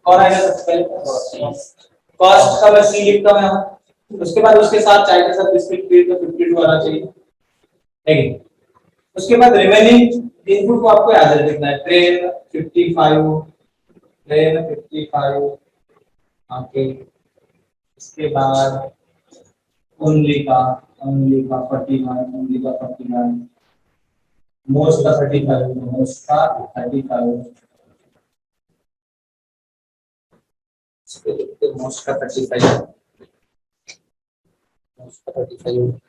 कौन आएगा सबसे पहले, कॉस्ट का मैं सी लिखता हूं यहाँ। उसके बाद उसके साथ चाहे के साथ डिस्क्रीट पीरियड तो 52 आना चाहिए, ठीक है। उसके बाद रिमेनिंग इनपुट को आपको याद रखना है, ट्रेन 55, ट्रेन 55, ओके। इसके बाद ओनली का 41, ओनली का 41, मोस्ट का 35, मोस्ट का 35, मोस्ट का 35, मोस्ट का 35,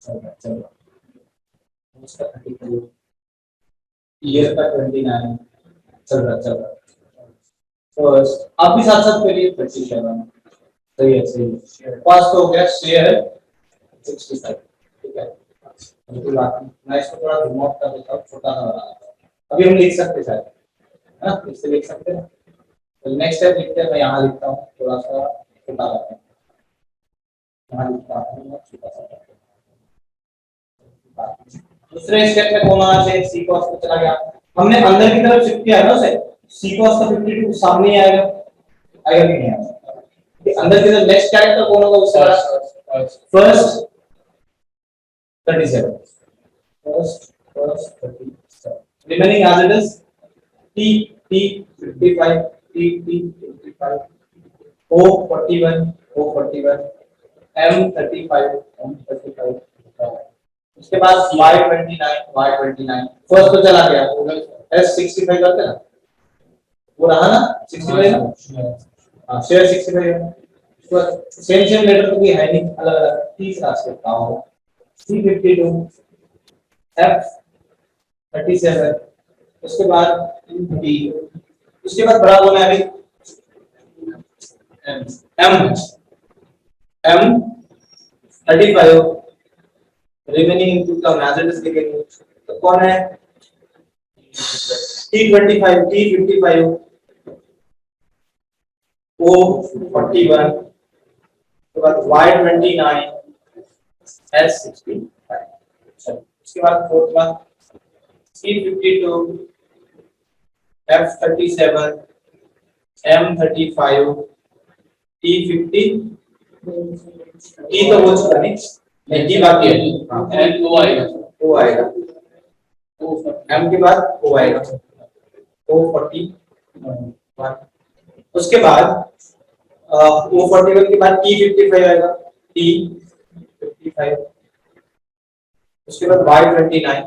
चलो मोस्ट का 35, ईयर का 29, चल रहा फर्स्ट आप भी साथ साथ करिए 37, सही है सही है। फर्स्ट हो गया शेयर 65, ठीक है। बिल्कुल बात नहीं। मैं इसको थोड़ा रिमूव कर देता हूँ, छोटा सा बना देता हूँ। अभी हम लिख सकते हैं शायद, है ना, इससे लिख सकते हैं। तो नेक्स्ट स्टेप लिखते हैं, मैं यहाँ लिखता हूँ थोड़ा सा छोटा करते हैं, यहाँ लिखता हूँ मैं छोटा सा करते हैं। दूसरे स्टेप में कौन आना चाहिए, सी कॉस पे चला गया, हमने अंदर की तरफ शिफ्ट किया है ना उसे, सी कॉस का 52 सामने ही आएगा, आएगा कि नहीं आएगा, अंदर की तरफ नेक्स्ट कैरेक्टर कौन होगा उससे बड़ा, first 37, first 37, remaining as it is, t 55, t 55, o 41, o 41, m 35, m 35, उसके बाद y 29, फर्स्ट तो चला गया, s 65 करते ना, वो रहा ना 65 ना, हाँ शेयर 65 है, सेम लेटर तो कोई है नहीं, अलग अलग तीसरा स्टेप का होगा C52, F 37, उसके बाद D, उसके बाद बड़ा कौन है अभी M 35, रिमेनिंग इनपुट का मैसेज लिखेंगे, तो कौन है T25, T55, O 41, उसके बाद Y29, S65, उसके बाद fourth one C52, F37, M35, T50, T तो वो चुका नहीं, T बाकी है, N O आएगा, O आएगा, M के बाद O आएगा, O41, उसके बाद O41 के बाद T55 आएगा, T55, उसके बाद Y29,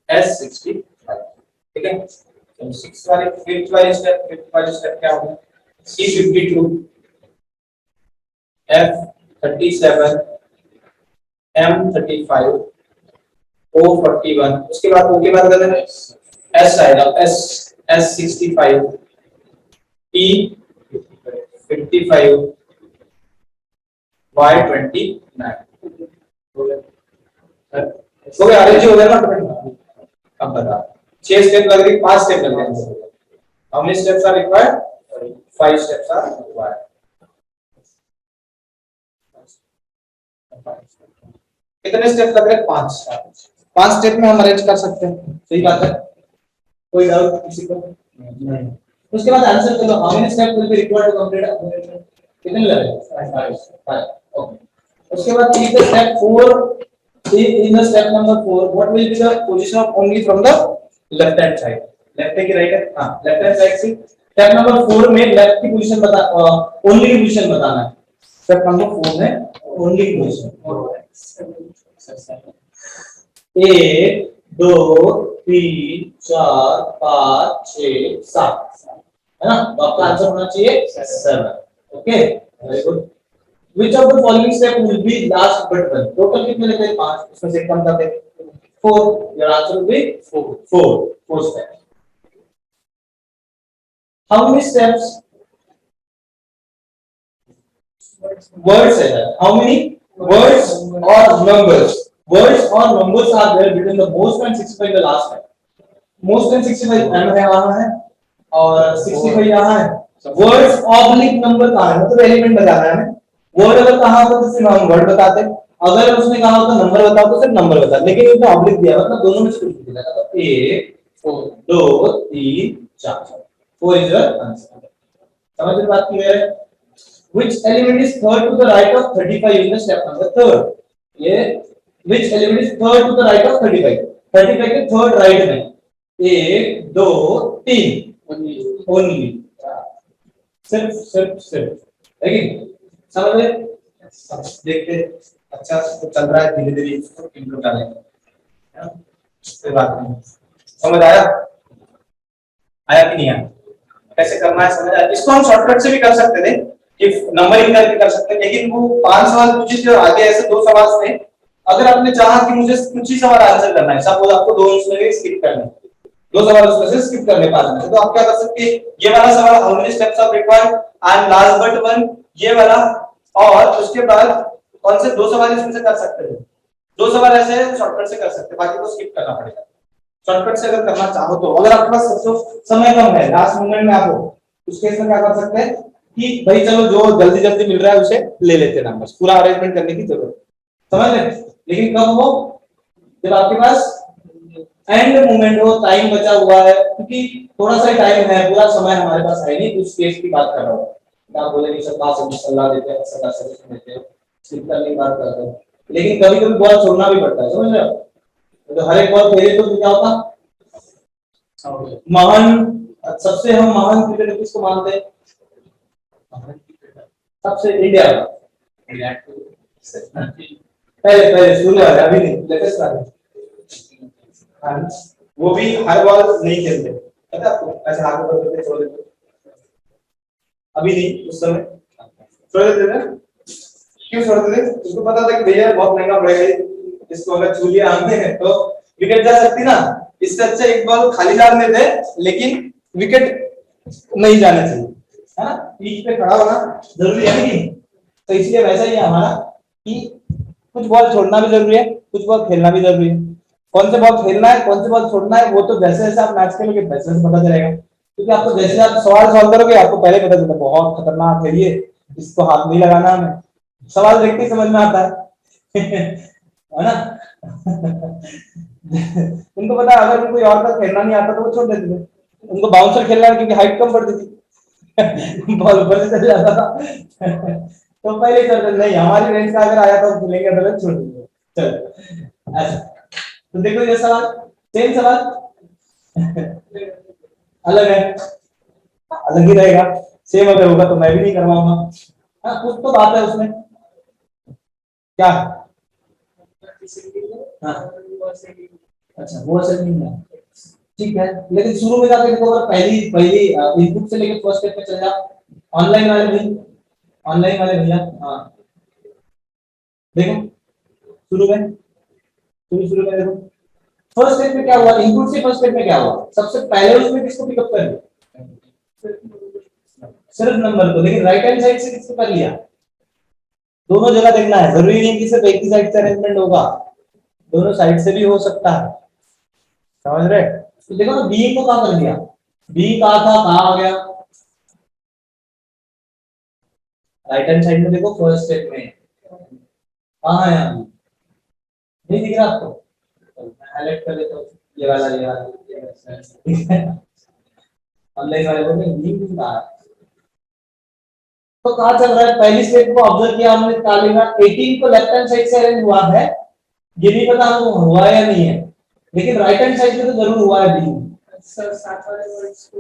S65, ठीक है, तो 6 वाले फिफ्थ वाले स्टेप क्या होगा, C52, F37, M35, O41, उसके बाद O के बाद अगर S आएगा, S65, T55, Y29, हो गया अरेंज हो गया ना ऑटोमेटिक। अब बता 6 स्टेप लग रही, 5 स्टेप लग रहे, how many steps are required, 5 steps are required, कितने स्टेप लग रहे हैं, 5 स्टेप में हम अरेंज कर सकते हैं, सही बात है, कोई डाउट किसी को नहीं, उसके बाद आंसर कर दो, how many step will be required to complete, कितने लग रहे हैं, 5, ओके, उसके बाद in the step 4, in the step number 4 what will be the position of only from the left hand side, left है कि right है, हाँ left hand side से step number 4 में left की पोजीशन बता, only की पोजीशन बताना है, step number 4 में only की पोजीशन, 1 2 3 4 5 6 7 है ना, तो आपका आंसर होना चाहिए 7, okay, very good. Which of the following step will be last but one? Total कितने लेते हैं, 5, उसमें से कम करते हैं 4, your answer will be 4 steps. How many steps? Words है that. How many words or numbers? Words or numbers are there between the most and 65 the last time. Most and 65 M है वहाँ है और 65 यहाँ है. Words oblique number कहाँ है, मतलब एलिमेंट बताना है हमें. वर्ड अगर कहा होता तो सिर्फ हम वर्ड बताते, अगर उसने कहा होता नंबर बताओ तो सिर्फ नंबर बताते, लेकिन उसने ऑब्लिक दिया मतलब दोनों में से कुछ दिया था, तो 1 2 3 4 4 इज योर आंसर, समझ में बात क्लियर है। Which element is third to the right of 35 in the step number 3, ये which element is third to the right of 35, 35 के थर्ड राइट में 1 2 3 ओनली, सिर्फ लेकिन समझ में, देखते अच्छा तो चल रहा है, धीरे धीरे इसको इंप्रूव डालेंगे, कोई बात नहीं, समझ आया कि नहीं आया, कैसे करना है समझ आया। इसको हम शॉर्टकट से भी कर सकते थे, इफ नंबरिंग करके कर सकते हैं, लेकिन वो 5 सवाल पूछे थे और आगे ऐसे 2 सवाल थे, अगर आपने चाहा कि मुझे कुछ ही सवाल आंसर करना है, सपोज आपको 2 उसमें से स्किप करना है, 2 सवाल उसमें से स्किप करने पास में, तो आप क्या कर सकते हैं, ये वाला सवाल how many steps are required and last but one ये वाला, और उसके बाद कौन से 2 सवाल इसमें से कर सकते हैं, दो सवाल ऐसे हैं शॉर्टकट से कर सकते हैं, बाकी को स्किप करना पड़ेगा। शॉर्टकट से अगर करना चाहो तो, अगर आपके पास समय कम है, लास्ट मोमेंट में आप हो, उस केस में क्या कर सकते हैं कि भाई चलो जो जल्दी जल्दी मिल रहा है उसे ले लेते हैं नंबर्स, पूरा अरेंजमेंट करने की जरूरत, समझ रहे? लेकिन कब हो, जब आपके पास एंड मोमेंट हो, टाइम बचा हुआ है, क्योंकि थोड़ा सा टाइम है, पूरा समय हमारे पास है नहीं, उस केस की बात कर रहा हूँ। आप बोले कि सब बात समझ सलाह देते हैं, सलाह सजेशन देते हैं, स्किप करने की बात करते हैं, लेकिन कभी कभी बॉल छोड़ना भी पड़ता है, समझ रहे हो? तो हर एक बॉल खेले तो क्या होता, महान, सबसे हम महान क्रिकेटर किसको मानते हैं? सबसे इंडिया का पहले पहले शुरू है, अभी नहीं, लेटेस्ट वाले, वो भी हर बॉल नहीं खेलते, पता है आपको? ऐसे हाथ ऊपर करके छोड़ देते, अभी नहीं, उस समय छोड़ देते थे। क्यों छोड़ देते? उसको पता था कि भैया बहुत महंगा पड़ेगा, इसको अगर छू लिया हमने तो विकेट जा सकती ना, इससे अच्छा एक बॉल खाली डाल देते, लेकिन विकेट नहीं जाना चाहिए, है ना? पीच पे खड़ा होना जरूरी है नहीं, तो इसलिए वैसा ही है हमारा कि कुछ बॉल छोड़ना भी जरूरी है, कुछ बॉल खेलना भी जरूरी है। कौन से बॉल खेलना है, कौन से बॉल छोड़ना है, वो तो जैसे जैसे आप मैच खेलोगे वैसे वैसे पता चलेगा, क्योंकि आपको जैसे आप सवाल सॉल्व करोगे आपको पहले पता चलता है बहुत खतरनाक है ये, इसको हाथ नहीं लगाना हमें, सवाल देख के समझ में आता है ना? उनको पता है अगर कोई और का खेलना नहीं आता तो वो छोड़ देते थे, उनको बाउंसर खेलना है क्योंकि हाइट कम पड़ती थी बॉल ऊपर से चल जाता था तो पहले चलते नहीं, हमारी रेंज का अगर आया तो खेलेंगे, अदरवाइज छोड़ देंगे। चलो ऐसा, तो देखो ये सवाल सेम सवाल अलग है, अलग ही रहेगा, सेम अगर होगा तो मैं भी नहीं करवाऊंगा, हाँ कुछ तो बात है उसमें, क्या? हाँ अच्छा वो असर नहीं है, ठीक है, लेकिन शुरू में जाके देखो अगर पहली पहली इनपुट से लेकर फर्स्ट स्टेप पे चल जाओ, ऑनलाइन वाले भी, ऑनलाइन वाले भैया, हाँ देखो शुरू में देखो फर्स्ट स्टेप में क्या हुआ, इनपुट से फर्स्ट स्टेप में क्या हुआ, सबसे पहले उसमें किसको पिकअप कर लिया, सिर्फ नंबर को, लेकिन राइट हैंड साइड से किसको कर लिया, दोनों जगह देखना है, जरूरी नहीं कि सिर्फ एक ही साइड से अरेंजमेंट होगा, दोनों साइड से भी हो सकता है, समझ रहे? तो देखो ना बी को कहां कर दिया, बी कहां था, कहां आ गया, राइट हैंड साइड में देखो फर्स्ट स्टेप में कहां है, यहाँ नहीं दिख रहा आपको, मैं हाईलाइट कर देता हूं, ये वाला ऑनलाइन वाले को नहीं दिख रहा, तो कहां चल रहा है, पहली स्टेप को ऑब्जर्व किया हमने, तालिका 18 को लेफ्ट हैंड साइड से अरेंज हुआ है, ये नहीं पता हमको हुआ या नहीं है, लेकिन राइट हैंड साइड से तो जरूर हुआ है बी सर साथ वाले वर्ड्स को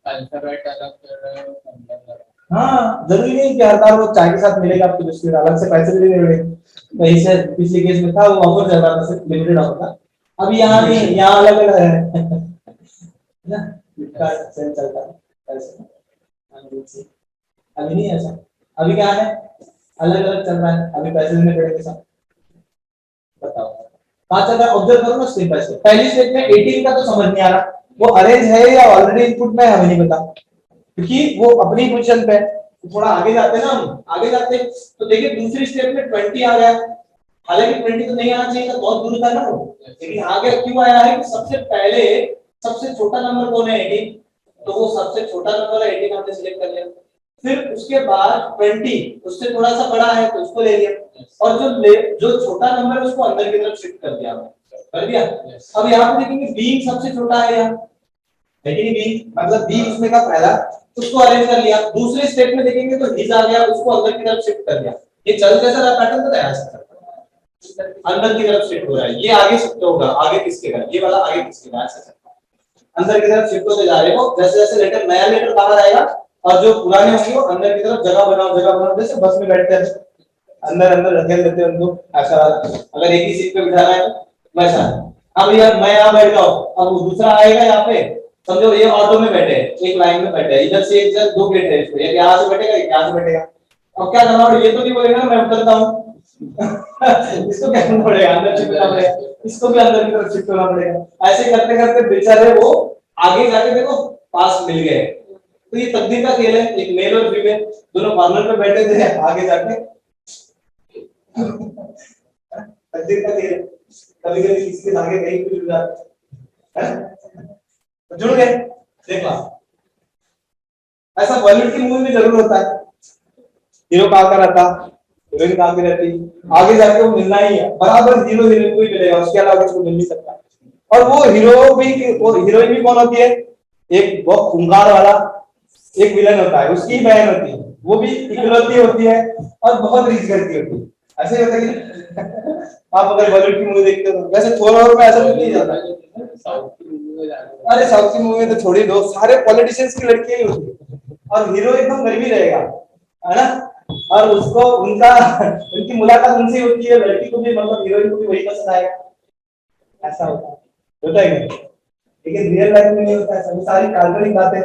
अल्फाबेट अलग कर रहे हो, नंबर अलग। हाँ जरूरी नहीं कि हर बार वो चाय के साथ मिलेगा आपको, बिस्किट अलग से पैसे भी देने पड़ेंगे, कहीं से पिछले केस में था वो ऑफर चल रहा था, सिर्फ लिमिटेड ऑफर था, अब यहाँ नहीं, यहाँ अलग अलग है ना, फ्लिपकार्ट सेल चलता है ऐसे, अभी नहीं ऐसा, अभी क्या है अलग अलग चल रहा है, अभी पैसे देने पड़ेंगे सब, बताओ कहाँ चल रहा है, ऑब्जर्व करो ना स्टेप बाय स्टेप, पहली स्टेप में 18 का तो समझ नहीं आ रहा, वो अरेंज है या ऑलरेडी इनपुट में हमें नहीं पता, क्योंकि वो अपनी पोजीशन पे है, थोड़ा आगे जाते ना हम, आगे जाते तो देखिए दूसरी स्टेप में 20 आ गया, हालांकि 20 तो नहीं आना चाहिए था, बहुत दूर था ना वो, लेकिन आगे क्यों आया है कि सबसे पहले सबसे छोटा नंबर कौन है 18, तो वो सबसे छोटा नंबर है 18 हमने सिलेक्ट कर लिया, फिर उसके बाद 20 उससे थोड़ा सा बड़ा है तो उसको ले लिया, और जो छोटा नंबर है उसको अंदर की तरफ शिफ्ट कर दिया, कर दिया। अब यहाँ पे देखेंगे बी सबसे छोटा है यहाँ, लेकिन बी मतलब बी उसमें का पहला, उसको अरेंज कर लिया, दूसरे स्टेप में देखेंगे तो हिज आ गया, उसको अंदर की तरफ शिफ्ट कर दिया, ये चल कैसा रहा पैटर्न पता है, ऐसा अंदर की तरफ शिफ्ट हो रहा है, ये आगे शिफ्ट होगा, आगे किसके का, ये वाला आगे किसके का, ऐसा अंदर की तरफ शिफ्ट होते जा रहे हो, जैसे जैसे लेटर नया लेटर बाहर आएगा और जो पुराने होंगे वो अंदर की तरफ जगह बनाओ, जैसे बस में बैठते हैं अंदर अंदर रखेल देते हैं उनको, ऐसा वाला, अगर एक ही सीट पे बिठाना है वैसा। अब यार मैं यहाँ बैठ जाऊँ, अब वो दूसरा आएगा यहाँ पे, समझो ये ऑटो में बैठे एक लाइन में बैठे, इधर से इधर दो गेट है, इसको एक यहाँ से बैठेगा एक यहाँ से बैठेगा, अब क्या करना पड़ेगा, ये तो नहीं बोलेगा ना मैं उतरता हूँ इसको क्या करना पड़ेगा, अंदर शिफ्ट करना पड़ेगा, इसको भी अंदर की तरफ शिफ्ट करना पड़ेगा, ऐसे करते करते बेचारे वो आगे जाके देखो पास मिल गए, तो ये तकदीर का खेल है, एक मेल और फीमेल दोनों कॉर्नर पे बैठे थे, आगे जाके तकदीर का खेल है। कभी कभी किसी के धागे कहीं भी जुड़ जाते हैं, तो जुड़ गए। देखो ऐसा बॉलीवुड की मूवी में जरूर होता है, हीरो कहाँ का रहता, हीरोइन कहाँ की रहती, आगे जाके वो मिलना ही है, बराबर हीरो हीरोइन को ही मिलेगा, उसके अलावा किसी को मिल नहीं सकता। और वो हीरो भी, वो हीरोइन भी कौन होती है, एक बहुत खूंखार वाला एक विलन होता है, उसकी बहन होती है, वो भी इकलौती होती है और बहुत रीच करती होती है। ऐसे ही होता है कि नहीं? आप अगर बॉलीवुड की मूवी देखते हो, वैसे थोड़ा और में ऐसा कुछ नहीं जाता है। साउथ की मूवी में जाना अरे साउथ की मूवी में तो छोड़ ही दो, सारे पॉलिटिशियंस की लड़कियां ही होती है और हीरो एकदम गरीबी रहेगा, है ना, और उसको उनका उनकी मुलाकात उनसे होती है, लड़की को भी मतलब हीरोइन को भी वही पसंद आएगा, ऐसा होता है क्या? लेकिन रियल लाइफ में नहीं होता है, सभी सारी काल्पनिक बातें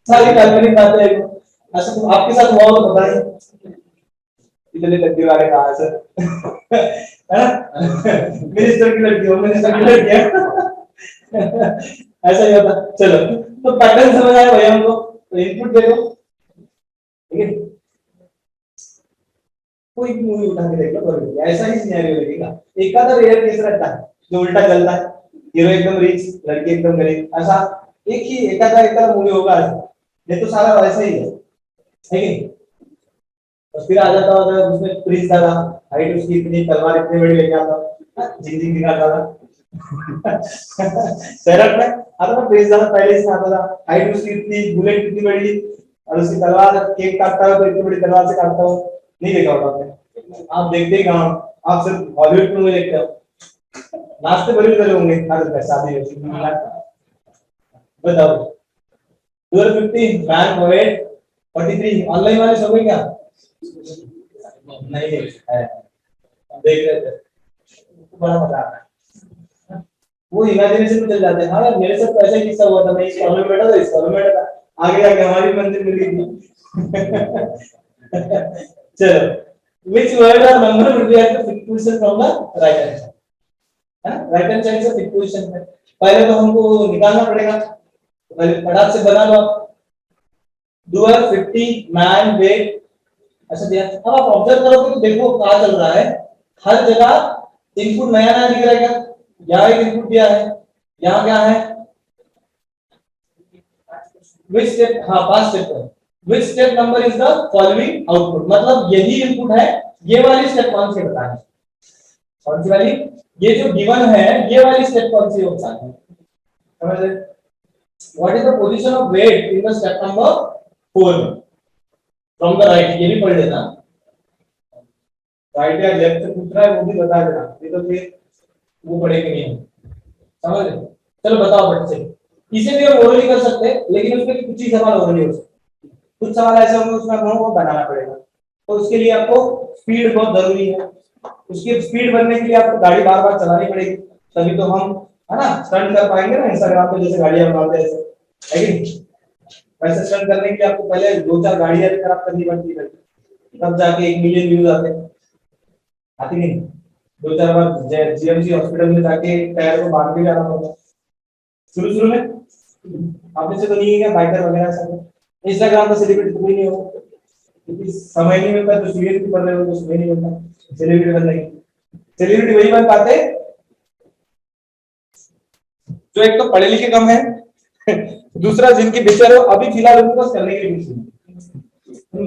सारी काल्पनिक बातें हैं। ऐसा तो आपके साथ हुआ हो तो बताइए, इतने तकदीर वाले कहा सर है ना, मिनिस्टर की लड़की हो, मिनिस्टर की लड़की है ऐसा ही होता। चलो तो पैटर्न समझ आया भैया हमको, तो इनपुट देखो, ठीक है, कोई भी मूवी उठा के देख लो, बरोबर ऐसा ही सिनेरियो लगेगा। एक आधा रेयर केस रहता है जो उल्टा चलता है, हीरो एकदम रिच, लड़की एकदम गरीब, ऐसा एक आधा मूवी होगा, ये तो सारा वैसा ही है, ठीक है। और फिर आ जाता होगा उसमें प्रिंस दादा, हाइट उसकी इतनी, तलवार इतनी बड़ी लेके आता, जिंग जिंग दिखाता था शहर में आता था प्रिंस दादा, पहले से आता था, हाइट उसकी इतनी, बुलेट इतनी बड़ी, और उसकी तलवार, केक काटता है तो इतनी बड़ी तलवार से काटता हो, नहीं देखा होगा आपने, आप देखते ही कहाँ, आप सिर्फ हॉलीवुड में देखते हो, नाचते बड़े बड़े होंगे शादी में। बताओ 1250 मैन वेट 43 ऑनलाइन वाले सब क्या नहीं है, देख रहे थे, बड़ा मजा आता है, वो इमेजिनेशन में चल जाते हैं। हाँ यार मेरे साथ तो ऐसा ही किस्सा हुआ था, मैं इस कॉलेज में बैठा था, इस कॉलेज में बैठा था, आगे जाके हमारी मंजिल मिल गई थी चलो, which word or number would be at the fifth position from the right hand side, है ना, राइट हैंड साइड से फिफ्थ पोजीशन है। पहले तो हमको निकालना पड़ेगा, पहले फटाक से बना लो आप, डूअर 50 मैन वेट ऐसा दिया। अब आप ऑब्जर्व करोगे तो देखो क्या चल रहा है, हर जगह इनपुट नया नया दिख रहा है क्या, यहाँ एक इनपुट दिया है, यहाँ क्या है, which step, हाँ 5 स्टेप है, which step number is the following output, मतलब यही इनपुट है, ये वाली स्टेप कौन सी बताना है, कौन सी वाली, ये जो गिवन है ये वाली स्टेप कौन सी होता है, समझ रहे, what is the position of weight in the step number 4 from the right, ये भी पढ़ लेना, राइट या लेफ्ट से पूछ रहा है वो भी बता देना, ये तो फिर वो पढ़ेंगे नहीं, समझ रहे, चलो बताओ बट से, इसे भी हम ओरली कर सकते हैं, लेकिन उसमें कुछ ही सवाल ओरली हो सकते, कुछ सवाल ऐसे होंगे उसमें हमको बनाना पड़ेगा, तो उसके लिए आपको स्पीड बहुत जरूरी है, उसकी स्पीड बनने के लिए आपको गाड़ी बार बार चलानी पड़ेगी, तभी तो हम, है ना, स्टंट कर पाएंगे ना इंस्टाग्राम पे जैसे गाड़ियां बनाते हैं ऐसे, है कि नहीं, वैसे स्टंट करने के लिए आपको पहले 2-4 गाड़ियां भी खराब करनी पड़ती है, तब जाके 1 मिलियन व्यूज आते हैं, आती नहीं, 2-4 बार जीएमसी हॉस्पिटल में जाके पैर को बांध के जाना पड़ता, शुरू में आपने से तो नहीं है क्या, बाइकर वगैरह सब, इंस्टाग्राम पर सेलिब्रिटी कोई नहीं होगा, क्योंकि समय नहीं मिलता, तो सीरियस भी पढ़ रहे हो तो समय नहीं मिलता सेलिब्रिटी बनने की, सेलिब्रिटी वही बन पाते जो एक तो पढ़े लिखे कम है दूसरा जिनके बेचारे अभी फिलहाल उनको बस करने के लिए कुछ,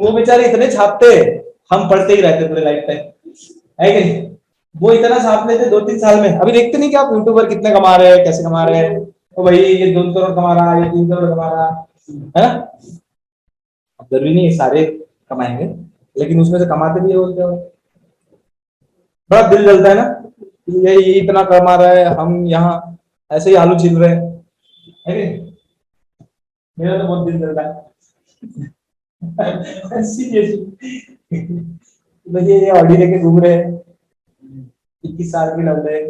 वो बेचारे इतने छापते हैं, हम पढ़ते ही रहते पूरे लाइफ टाइम, है कि नहीं, वो इतना छाप लेते 2-3 साल में, अभी देखते नहीं कि आप यूट्यूबर कितने कमा रहे हैं, कैसे कमा रहे हैं, तो भाई ये 2 करोड़ कमा रहा है, ये 3 करोड़ कमा रहा है ना, अब जरूरी नहीं सारे कमाएंगे, लेकिन उसमें से कमाते भी है बोलते हो, बड़ा दिल जलता है ना, ये इतना कमा रहा है, हम यहाँ ऐसे ही आलू छील रहे हैं, है कि मेरा तो बहुत दिल जलता है सीरियसली भैया ये ऑडी लेके घूम रहे हैं, 21 साल के लड़के है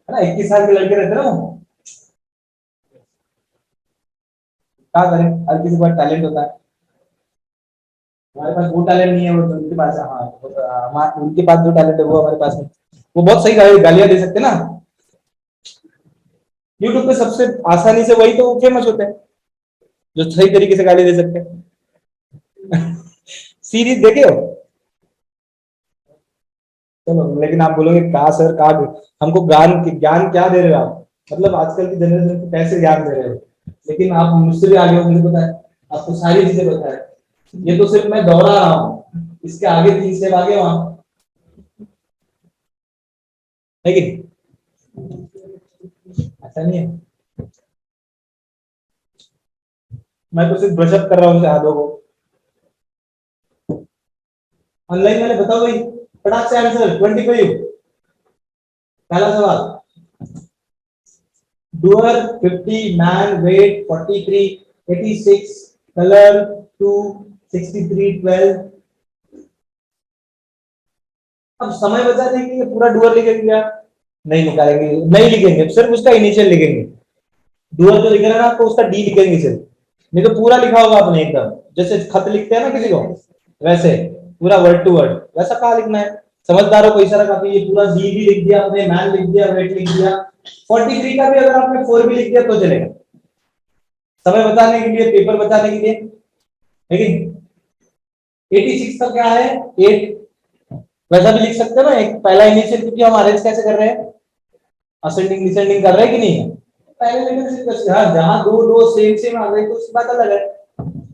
ना, 21 साल के लड़के रहते ना, क्या करें, हर किसी के पास टैलेंट होता है, हमारे पास वो टैलेंट नहीं है, वो उनके पास, हाँ उनके पास जो टैलेंट है वो हमारे पास नहीं, वो बहुत सही गालियां दे सकते ना, यूट्यूब पे सबसे आसानी से वही तो फेमस होते हैं जो सही तरीके से गाली दे सकते हैं सीरीज देखे हो, चलो, लेकिन आप बोलोगे कहा सर, कहा हमको ज्ञान क्या दे रहे हो आप? मतलब आजकल की जनरेशन को कैसे ज्ञान दे रहे हो? लेकिन आप मुझसे भी आगे हो, मुझे पता है, आपको सारी चीजें पता है। ये तो सिर्फ मैं दोहरा रहा हूँ, इसके आगे 3 स्टेप आगे वहां है कि नहीं? ऐसा नहीं है, मैं तो सिर्फ ब्रशअप कर रहा हूँ हाथों को। ऑनलाइन वाले बताओ भाई, फटाक से आंसर 25। पहला सवाल, डूअर 50, मैन वेट 43, 86, कलर 2, 63, 12। अब समय बचा देंगे, पूरा डूअर लिखेंगे क्या? नहीं निकालेंगे, नहीं लिखेंगे, सिर्फ उसका इनिशियल लिखेंगे। डूअर जो लिखेगा ना आपको, उसका डी लिखेंगे सिर्फ, नहीं तो पूरा लिखा होगा आपने एकदम, जैसे खत लिखते हैं ना किसी को, वैसे पूरा वर्ड टू वर्ड वैसा कहा लिखना है। समझदारों को इशारा काफी, ये पूरा डी भी लिख दिया आपने, मैन लिख दिया, वेट लिख दिया, 43 का भी अगर आपने 4 भी लिख दिया तो चलेगा, समय बचाने के लिए, पेपर बचाने के लिए। लेकिन 86 का क्या है, 8, वैसा भी लिख सकते हो ना, एक पहला इनिशियल, क्योंकि हम अरेंज कैसे कर रहे हैं, असेंडिंग डिसेंडिंग कर रहे हैं कि नहीं है, पहले लेकिन जहां दो दो सेम आ गए तो उसकी बात अलग है।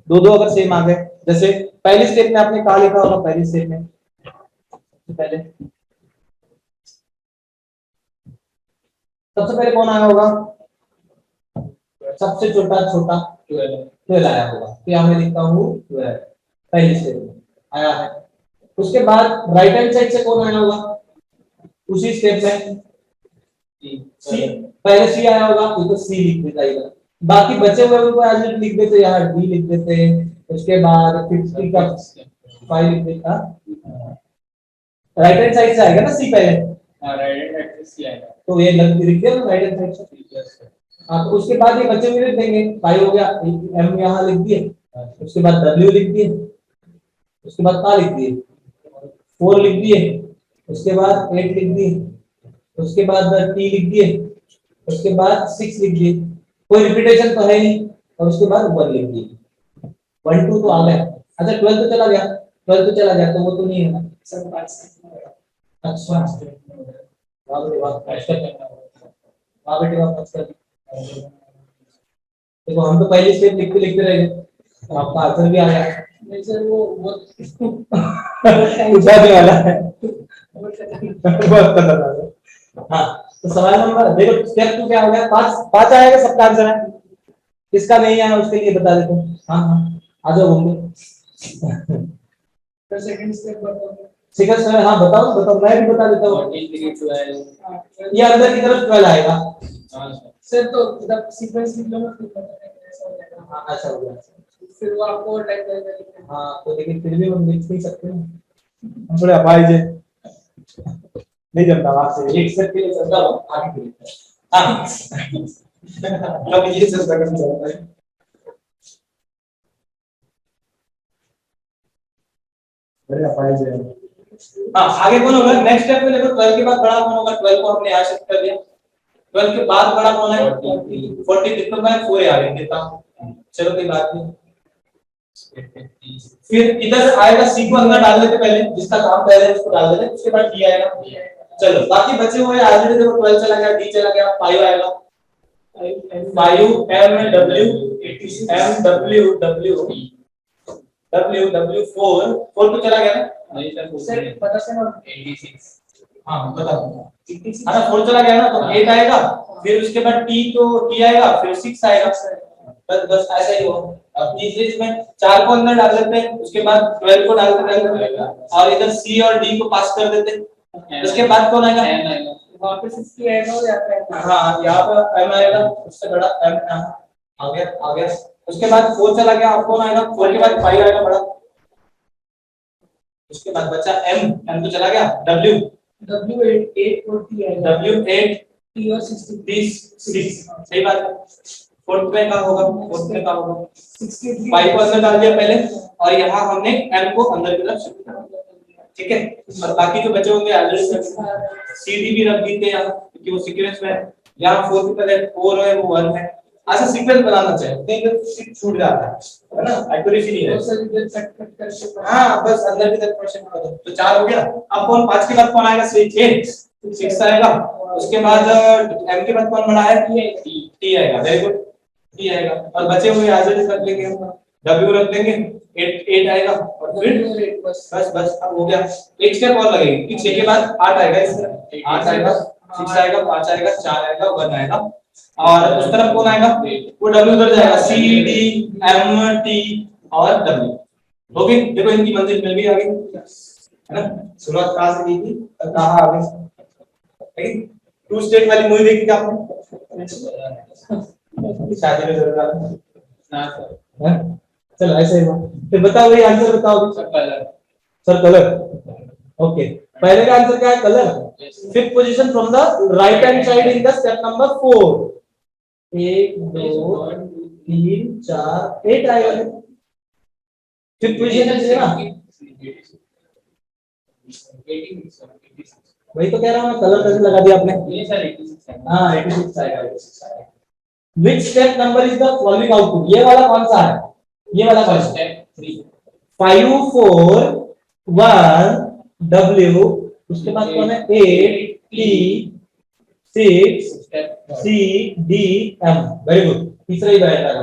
दो दो अगर सेम आ गए, जैसे पहली स्टेप में आपने कहा लिखा होगा, पहली स्टेप में पहले सबसे पहले कौन आया होगा, सबसे छोटा 12 आया होगा, तो यहाँ मैं लिखता हूँ 12, पहली स्टेप में आया है। उसके बाद राइट हैंड साइड से कौन आया होगा, उसी स्टेप में सी, पहले सी आया होगा, तो सी लिख देता है। बाकी बचे हुए उनको एज इट लिख देते, यहाँ डी लिख देते। उसके बाद 50 का 5 लिख देता, राइट हैंड साइड से आएगा ना सी पहले, राइट हैंड से सी आएगा, तो ये लिख दिया ना राइट हैंड साइड से। हाँ, तो उसके बाद ये बचे हुए लिख देंगे, 5 हो गया, एम यहाँ लिख दिए, उसके बाद डब्ल्यू लिख दिए, उसके बाद का लिख दिए, 4 लिख दिए, उसके बाद 8 लिख दिए, उसके बाद टी लिख दिए, उसके बाद 6 लिख दिए, कोई रिपीटेशन तो है नहीं, और उसके बाद 1 लिख दिए। 1 2 तो आ गया। अच्छा 12 तो चला गया, 12 तो चला गया, तो वो तो नहीं है ना सर, 5। अच्छा वाह बेटे वाह, एक्स्ट्रा करना होगा, वाह बेटे वाह, एक्स्ट्रा। देखो हम तो पहली स्टेप लिखते रह गए, तो आपका आंसर भी आ गया। नहीं सर, वो पूछा वाला है, बहुत खतरनाक है। हाँ, तो सवाल नंबर देखो, स्टेप 2 क्या हो गया, 5 आएगा, सबका आंसर है। किसका नहीं आया उसके लिए बता देता हूँ। हाँ हाँ, आ जाओ घूमने। सेकंड स्टेप बताओ, सेकंड स्टेप, हाँ बताओ बताओ, मैं भी बता देता हूँ। 12 ये अंदर की तरफ 12 आएगा सर, तो जब सीक्वेंस लिख लो ना फिर ऐसा हो जाएगा। हाँ ऐसा हो गया, फिर वो आपको टाइप करेगा। हाँ, तो लेकिन फिर भी हम लिख नहीं सकते ना, हम थोड़े अपाहिज है, नहीं जमता वहां से एक स्टेप के लिए समझा लो आगे के लिए। हाँ अब ये सब करना चाहता है। बड़े अपाहिज है। हाँ, आगे कौन होगा नेक्स्ट स्टेप में, देखो 12 के बाद बड़ा कौन होगा, 12 को हमने यहाँ शिफ्ट कर दिया, 12 के बाद बड़ा कौन है, 40, तो मैं 4 आगे देता हूँ, चलो कोई बात नहीं। फिर इधर आएगा, सी को अंदर डाल देते पहले, जिसका काम पहले है उसको डाल देते, उसके बाद डी आएगा। चलो बाकी बचे हुए ऑलरेडी देखो 12 चला गया, डी चला गया, 5 आएगा, 5 M W M W W W W 4 तो चला गया ना, नहीं सर पता से ना 86, हाँ बता दूंगा। हाँ 4 चला गया ना, तो 8 आएगा, फिर उसके बाद टी, तो टी आएगा, फिर 6 आएगा, बस बस ऐसा ही होगा। अब तीसरे इसमें 4 को अंदर डाल देते हैं, उसके बाद 12 को डाल देते हैं, और इधर सी और डी को पास कर देते हैं। उसके बाद कौन आएगा, एम आएगा, वहां पे 60 आएगा और यहाँ पे, हाँ यहाँ पे एम आएगा, उससे बड़ा एम आ गया। उसके बाद 4 चला गया, अब कौन आएगा, 4 के बाद 5 आएगा बड़ा, उसके बाद बचा एम तो चला गया, डब्ल्यू 8 और टी आएगा, डब्ल्यू 8 टी और 6 सही बात है। फोर्थ में का होगा, 63 5 को अंदर डाल दिया पहले, और यहाँ हमने एम को अंदर की तरफ शिफ्ट कर दिया, ठीक है। और बाकी जो बचे होंगे ऑलरेडी सी डी भी रख दीजिए यहाँ, क्योंकि वो सीक्वेंस में है। यहाँ 4 के पहले 4 है, वो 1 है, ऐसा सीक्वेंस बनाना चाहिए, नहीं तो छूट जाता है ना, एक्यूरेसी नहीं वो है। सर इधर कट कट करके हाँ बस अंदर की तरफ क्वेश्चन कर दो, तो 4 हो गया। अब कौन 5 के बाद कौन आएगा? 6 आएगा। उसके बाद m के बाद कौन बड़ा है? t आएगा। वेरी गुड, t आएगा। और बचे हुए आज रख लेंगे हम, w रख लेंगे, 8 आएगा। और फिर बस अब हो गया। एक स्टेप और लगेगी कि 6 के बाद 8 आएगा, इसमें 8 आएगा, 6 आएगा, 5 आएगा, 4 आएगा, 1 आएगा। और उस तरफ कौन आएगा? वो w उधर जाएगा, c d m t और w। ओके, देखो इनकी मंजिल मिल भी आ गई, है ना। शुरुआत कहां से की थी और कहां आ गई? ठीक है, 2 स्टेट वाली मूवी देखी क्या आपने? शादी में जरूर आना। ना सर हैं? चलो ऐसे ही बात। फिर बताओ, ये आंसर बताओ कलर सर। Colour, okay. पहले का आंसर क्या है? Colour. Fifth position from the right hand side in the step number 4। 1 2 3 4 8 आएगा। फिफ्थ पोजीशन है ना, वही तो कह रहा हूं मैं, कलर कैसे लगा दिया आपने? ये सर 86 है। हाँ 86 आएगा, 86 आएगा। Which step number is the following output? ये वाला कौन सा है? ये वाला कौन सा? स्टेप 3 5 4 1 W, उसके बाद कौन है? 8 T 6 step C D M। Very good, तीसरा ही बैठ रहा है,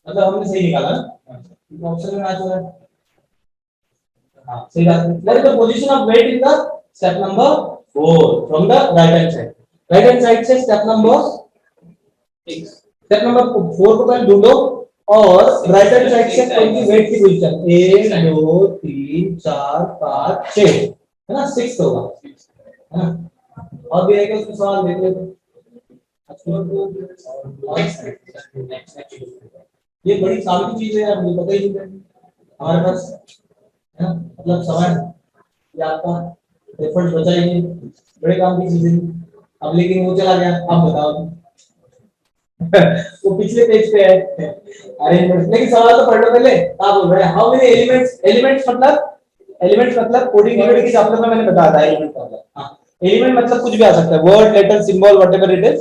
मतलब हमने सही निकाला ना, ऑप्शन में मैच हो रहा है। हाँ सही बात है। What is the position of weight in the step number 4 from the right hand side? Right hand side से स्टेप नंबर 4 को पहले ढूंढो और राइट हैंड साइड से कोई भी वेट की पोजीशन 1 2 3 4 5 6 है ना, 6 होगा, है ना। और भी है क्या उसमें सवाल? देख लेते। ये बड़ी सारी चीज है यार, मुझे पता ही नहीं है हमारे पास, है ना। मतलब समय ये आपका एफर्ट बचाइए, बड़े काम की चीजें। अब लेकिन वो चला गया, अब बताओ। वो पिछले पेज पे है अरेंजमेंट, लेकिन सवाल तो पढ़ लो पहले। क्या बोल रहे हैं? How many elements? एलिमेंट्स मतलब कोडिंग यूनिट के चैप्टर में मैंने बताया था एलिमेंट मतलब। हां, एलिमेंट मतलब कुछ भी आ सकता है, word letter symbol whatever it is,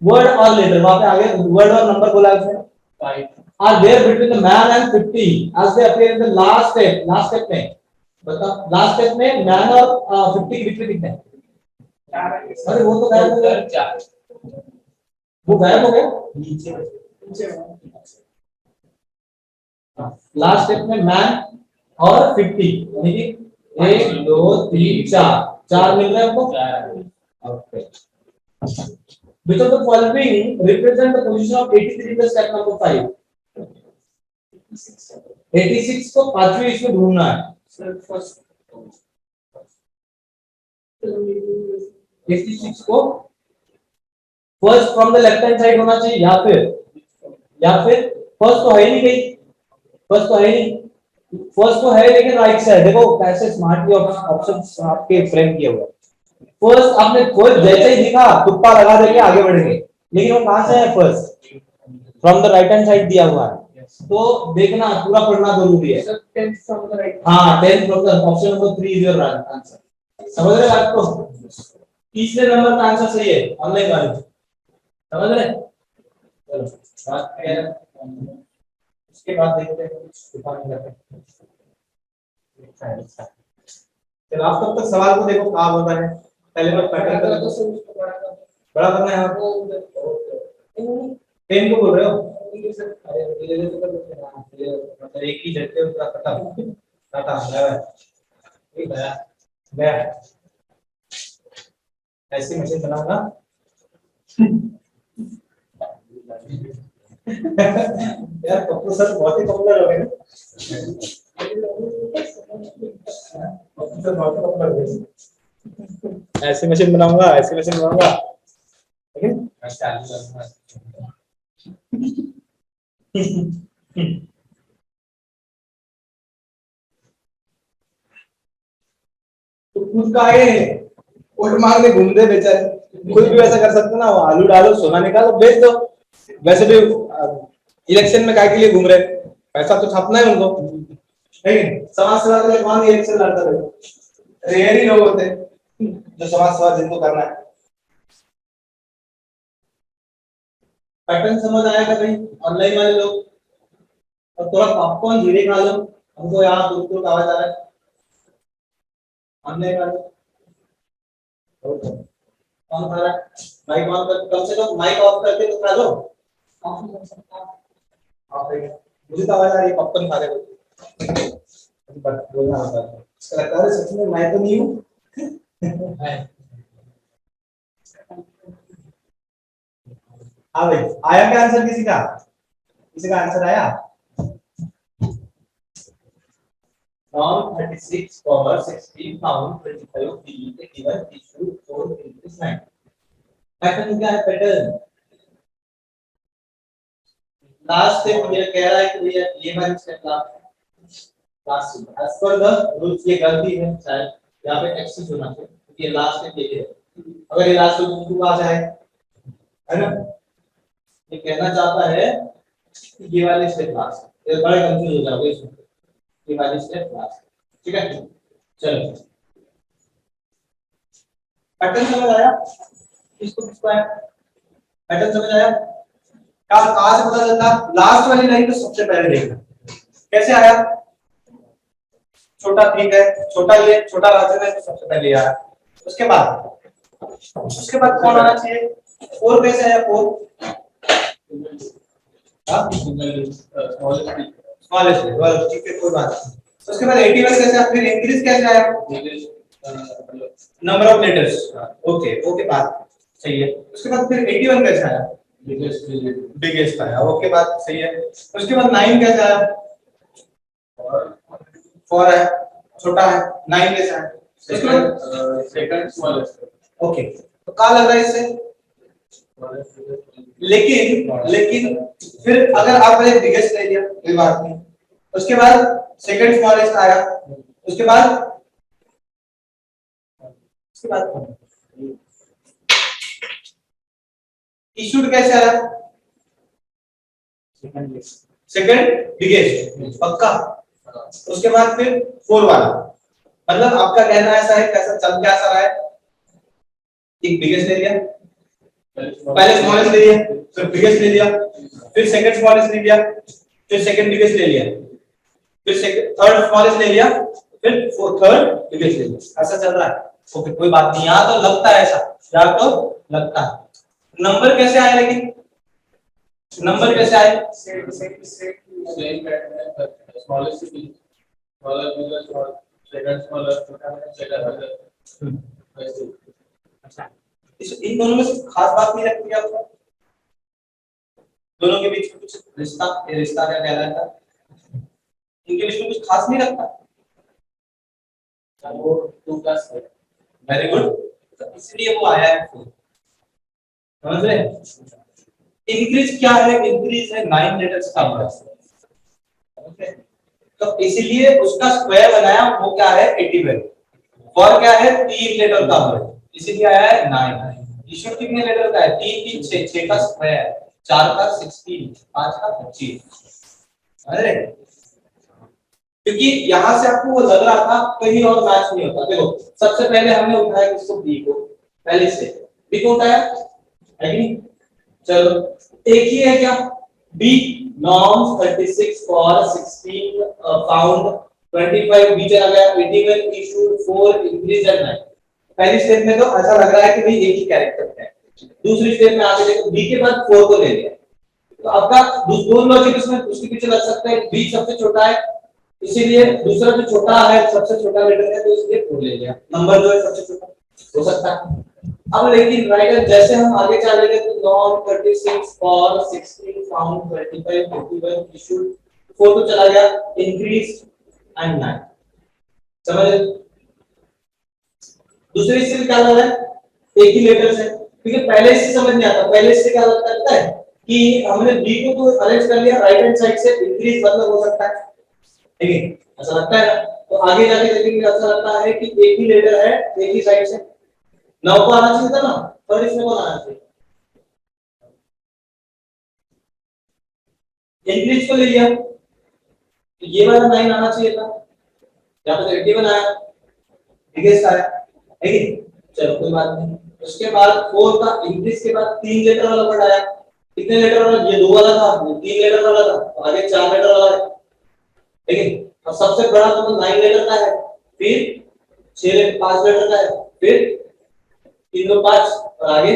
word और लेटर। वहां पे आगे वर्ड और नंबर बोला है उसने। 5 are there between the man and 50 as they appear in the last step में। बताओ लास्ट स्टेप में मैन और 50 के बीच में कितने हैं? अरे वो तो गायब हो गया, 4 वो गायब हो गया नीचे। लास्ट स्टेप में मैन और 50, यानी कि 1 2 3 4 मिल रहे हैं हमको। Okay, which of the following represent the position of 83 in the step number 5? 86 को पांचवी इसमें ढूंढना है। सर फर्स्ट 86 को first from the left hand side होना चाहिए, या फिर फर्स्ट तो है ही नहीं कहीं, फर्स्ट तो है नहीं, फर्स्ट तो है लेकिन राइट साइड। देखो कैसे स्मार्टली ऑप्शन आपके फ्रेम किए हुए हैं। फर्स्ट आपने फर्स्ट जैसे ही दिखा तुक्का लगा देके आगे बढ़ेंगे, लेकिन वो कहां से है? First from the right hand side दिया हुआ है, तो देखना पूरा पढ़ना जरूरी है। Sir 10 from the right. हाँ 10 from the option number 3 is your answer. समझ रहे बात को? तीसरे नंबर का आंसर सही है, ऑनलाइन वाले समझ रहे? चलो बात करें, उसके बाद देखते हैं कुछ दिखाने जाते हैं। चलो आप तब तक सवाल को देखो कहाँ होता है, पहले बार पैटर्न कर दो। बड़ा करना है आपको, पेन को बोल रहे हो? अरे ये तो कर देते हैं, ये मतलब एक ही झटके में पूरा खत्म टाटा गया, ठीक है गया। ऐसी मशीन बनाऊंगा यार, पप्पू सर बहुत ही पॉपुलर हो गए ना, पप्पू सर बहुत पॉपुलर हो गए। ऐसी मशीन बनाऊंगा, ऐसी मशीन बनाऊंगा, ठीक है। तो खुद का है ओट मार के घूमते बेचारे, खुद भी वैसा कर सकते ना, वो आलू डालो सोना निकालो बेच दो। वैसे भी इलेक्शन में काय के लिए घूम रहे, पैसा तो छापना है उनको, नहीं? समाज सेवा के लिए कौन इलेक्शन लड़ता है? रेयर ही लोग होते हैं जो समाज सेवा जिनको करना है। पैटर्न समझ आएगा भाई ऑनलाइन वाले लोग? और थोड़ा पॉपकॉर्न धीरे खा लो, हमको यहाँ दूर दूर आवाज आ रहा है ऑनलाइन वाले। कौन खा रहा है? माइक ऑन कर, कम से कम माइक ऑफ करके तो खा लो। मुझे तो आवाज आ रही है पॉपकॉर्न खा रहे हो। बोलना होता है इसका, लगता है सच में मैं तो नहीं हूँ। हाँ भाई, आया क्या आंसर किसी का? किसी का आंसर आया? From 36 power 16 found 25 D के given issue 4 into 9। पैटर्न क्या है? पैटर्न लास्ट स्टेप ये कह रहा है कि भैया ये वाली step last step as per the rules ये गलती है शायद, यहाँ पे एक्सेस होना चाहिए क्योंकि ये लास्ट स्टेप ये है। अगर ये लास्ट स्टेप 2 आ जाए है ना, ये कहना चाहता है कि ये वाली स्टेप लास्ट, ये बड़े कंफ्यूज हो जाओगे इसमें, ये वाली स्टेप लास्ट। ठीक है, चलो पैटर्न समझ आया? किसको आया पैटर्न समझ आया? कहां से पता चलता? लास्ट वाली लाइन तो सबसे पहले देखना कैसे आया। छोटा ठीक है, छोटा ये छोटा राजन है तो सबसे पहले आया। उसके बाद कौन आना चाहिए? 4 कैसे आया? 4 स्मॉलेस्ट है, ठीक है कोई बात नहीं। उसके बाद 81 कैसे आया? फिर इंक्रीज कैसे आया? नंबर ऑफ लेटर्स, ओके बात सही है। उसके बाद फिर 81 कैसे आया? बिगेस्ट आया, ओके बात सही है। उसके बाद 9 कैसे आया? 4 है, छोटा है। 9 कैसे आया? उसके बाद सेकंड स्मॉलेस्ट, ओके, तो क्या लग रहा है इससे? लेकिन फिर अगर आपने बिगेस्ट ले लिया कोई बात नहीं, उसके बाद सेकंड स्मॉलेस्ट आया, उसके बाद इशूड कैसे आया? सेकंड बिगेस्ट पक्का। उसके बाद फिर 4 वाला, मतलब आपका कहना ऐसा है, कैसा चल क्या सा रहा है? एक बिगेस्ट ले लिया, पहले स्मॉलेस्ट ले लिया, फिर बिगेस्ट ले लिया, फिर सेकंड स्मॉलेस्ट ले लिया, फिर सेकंड बिगेस्ट ले लिया, फिर थर्ड स्मॉलेस्ट ले लिया, फिर थर्ड बिगेस्ट ले लिया, ऐसा चल रहा है। ओके कोई बात नहीं, यहाँ तो लगता है ऐसा, यहाँ तो लगता है। नंबर कैसे आए? लेकिन नंबर कैसे आए? Same pattern, smallest to smaller bigger small, second smaller second bigger. अच्छा, इन दोनों में से खास बात नहीं रखती आपको? दोनों के बीच में कुछ रिश्ता, ये रिश्ता क्या कहलाता है? इनके बीच में कुछ खास नहीं रखता? वो 2+ है। वेरी गुड, तो इसलिए वो आया है 4। समझ रहे? इंक्रीज क्या है? इंक्रीज है 9 लेटर्स का नंबर, तो इसलिए उसका स्क्वायर बनाया, वो क्या है? 81। फॉर क्या है? 3 लेटर का नंबर, इसीलिए आया है 9। इशू कितने लेटर का है? 3 3 6 6 का स्क्वायर, 4 का 16, 5 का 25। अरे क्योंकि यहां से आपको वो लग रहा था कहीं और मैच नहीं होता। देखो सबसे पहले हमने उठाया किसको? बी को, पहले से बी को उठाया है कि नहीं? चलो एक ही है क्या? B norms 36 for 16 found 25 B चला गया, 81 इशूड 4 इंक्रीज एंड 9। पहली स्टेप में तो ऐसा लग रहा है कि भाई एक ही कैरेक्टर है। दूसरी स्टेप में आगे देखो, बी के बाद 4 को ले लिया, तो आपका दो लॉजिक इसमें उसके पीछे लग सकता है। बी सबसे छोटा है, इसीलिए दूसरा जो छोटा है, सबसे छोटा लेटर है, तो इसलिए 4 ले लिया। नंबर जो है सबसे छोटा हो सकता है। अब लेकिन राइटर जैसे हम आगे चलेंगे तो नॉर्म 36 फॉर 16 फाउंड 25 41 इशूड 4 तो चला गया, इंक्रीज एंड 9। समझ? दूसरी स्थिति क्या लग रहा है? एक ही लेटर है, क्योंकि पहले से समझ नहीं आता। पहले से क्या लगता है कि हमने बी को तो अरेंज कर लिया, राइट हैंड साइड से इंक्रीज मतलब हो सकता है, ठीक है? ऐसा लगता है ना? तो आगे जाके देखेंगे ऐसा लगता है कि एक ही लेटर है, एक ही साइड से 9 को आना चाहिए था ना, पर इसमें कौन आना चाहिए? इंक्रीज को ले लिया, तो ये वाला 9 आना चाहिए था, यहाँ पे 81 आया, बिगेस्ट आया, ठीक है? चलो कोई बात नहीं। उसके बाद 4 का इंक्रीज के बाद 3 लेटर वाला वर्ड आया, कितने लेटर वाला, ये 2 वाला था, ये 3 लेटर वाला था, तो आगे 4 लेटर वाला है, ठीक है। अब सबसे बड़ा तो 9 लेटर का है, फिर 5 लेटर का है, फिर 3 2 5, और आगे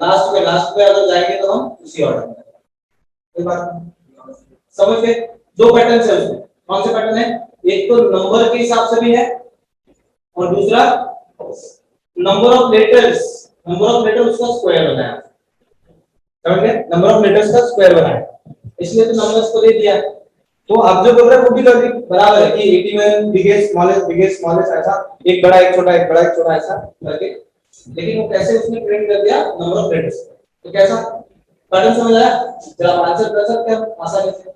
लास्ट में अगर जाएंगे तो हम उसी ऑर्डर में, कोई बात नहीं। समझ गए? 2 पैटर्न है उसमें। कौन से पैटर्न है? एक तो नंबर के हिसाब से भी है, और दूसरा नंबर ऑफ लेटर्स उसका स्क्वायर बनाया, समझ गए? नंबर ऑफ लेटर्स का स्क्वायर बनाया, इसलिए तो नंबर्स को दे दिया। तो आप जो बोल रहे हैं वो भी लॉजिक बराबर है कि 81 बिगेस्ट स्मॉलेस्ट ऐसा, एक बड़ा एक छोटा, एक बड़ा एक छोटा ऐसा करके, लेकिन वो कैसे उसने प्रिंट कर दिया नंबर ऑफ लेटर्स। तो कैसा पैटर्न समझ आया? जरा आंसर कर सकते हैं आसानी से।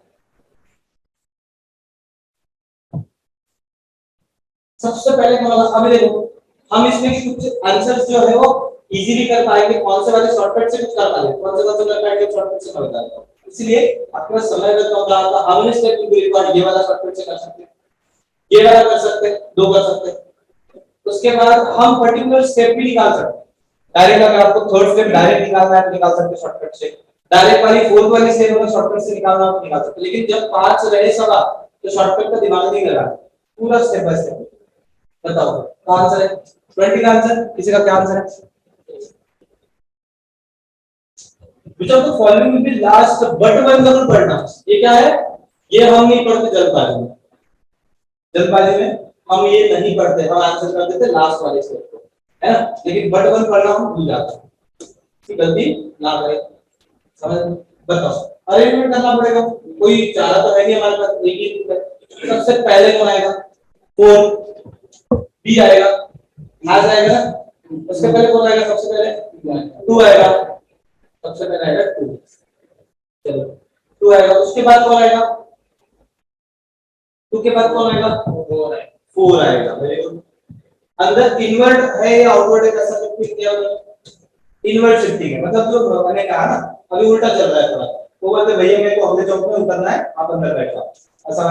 सबसे पहले कौन होगा? अभी देखो हम इसमें कुछ आंसर्स जो है वो इजीली कर पाएंगे, कौन से वाले शॉर्टकट से कुछ कर पाएंगे, कौन से कर पाएंगे शॉर्टकट से कर पाएंगे, इसलिए आपके पास समय में तो होगा। हमने स्टेप की रिकॉर्ड ये वाला शॉर्टकट से कर सकते हैं, ये वाला कर सकते हैं, 2 कर सकते हैं। उसके बाद हम पर्टिकुलर स्टेप भी निकाल सकते हैं डायरेक्ट। अगर आपको थर्ड स्टेप डायरेक्ट निकालना है तो निकाल सकते हैं शॉर्टकट से, डायरेक्ट वाली फोर्थ वाली स्टेप अगर शॉर्टकट से निकालना हो तो निकाल सकते हैं। लेकिन जब 5 रहे सवाल तो शॉर्टकट का दिमाग नहीं लगा, पूरा स्टेप बाय स्टेप। बताओ क्या आंसर है? 20 का आंसर, किसी का क्या आंसर है? Which of the following will be last but one जरूर पढ़ना। ये क्या है? ये हम नहीं पढ़ते जल्दबाजी में, हम ये नहीं पढ़ते, हम आंसर कर देते लास्ट वाले स्टेप को, है ना। लेकिन बट वन पढ़ना हम भूल जाते हैं, गलती ना करें, समझ? बताओ अरेंजमेंट करना पड़ेगा, कोई चारा तो है नहीं हमारे पास, एक ही। सबसे पहले कौन आएगा? 4 बी आएगा, आज आएगा ना। उसके पहले कौन आएगा? सबसे पहले 2 आएगा, सबसे पहले आएगा 2, चलो 2 आएगा। उसके बाद कौन आएगा? 2 के बाद कौन आएगा? 4 आएगा। Very good. अंदर इनवर्ट है या आउटवर्ड है, कैसा शिफ्टिंग किया उन्होंने? इनवर्ट शिफ्टिंग है, मतलब जो मैंने कहा ना अभी उल्टा चल रहा है थोड़ा, वो बोलते भैया मेरे को अगले चौक में उतरना है, आप अंदर बैठ जाओ, ऐसा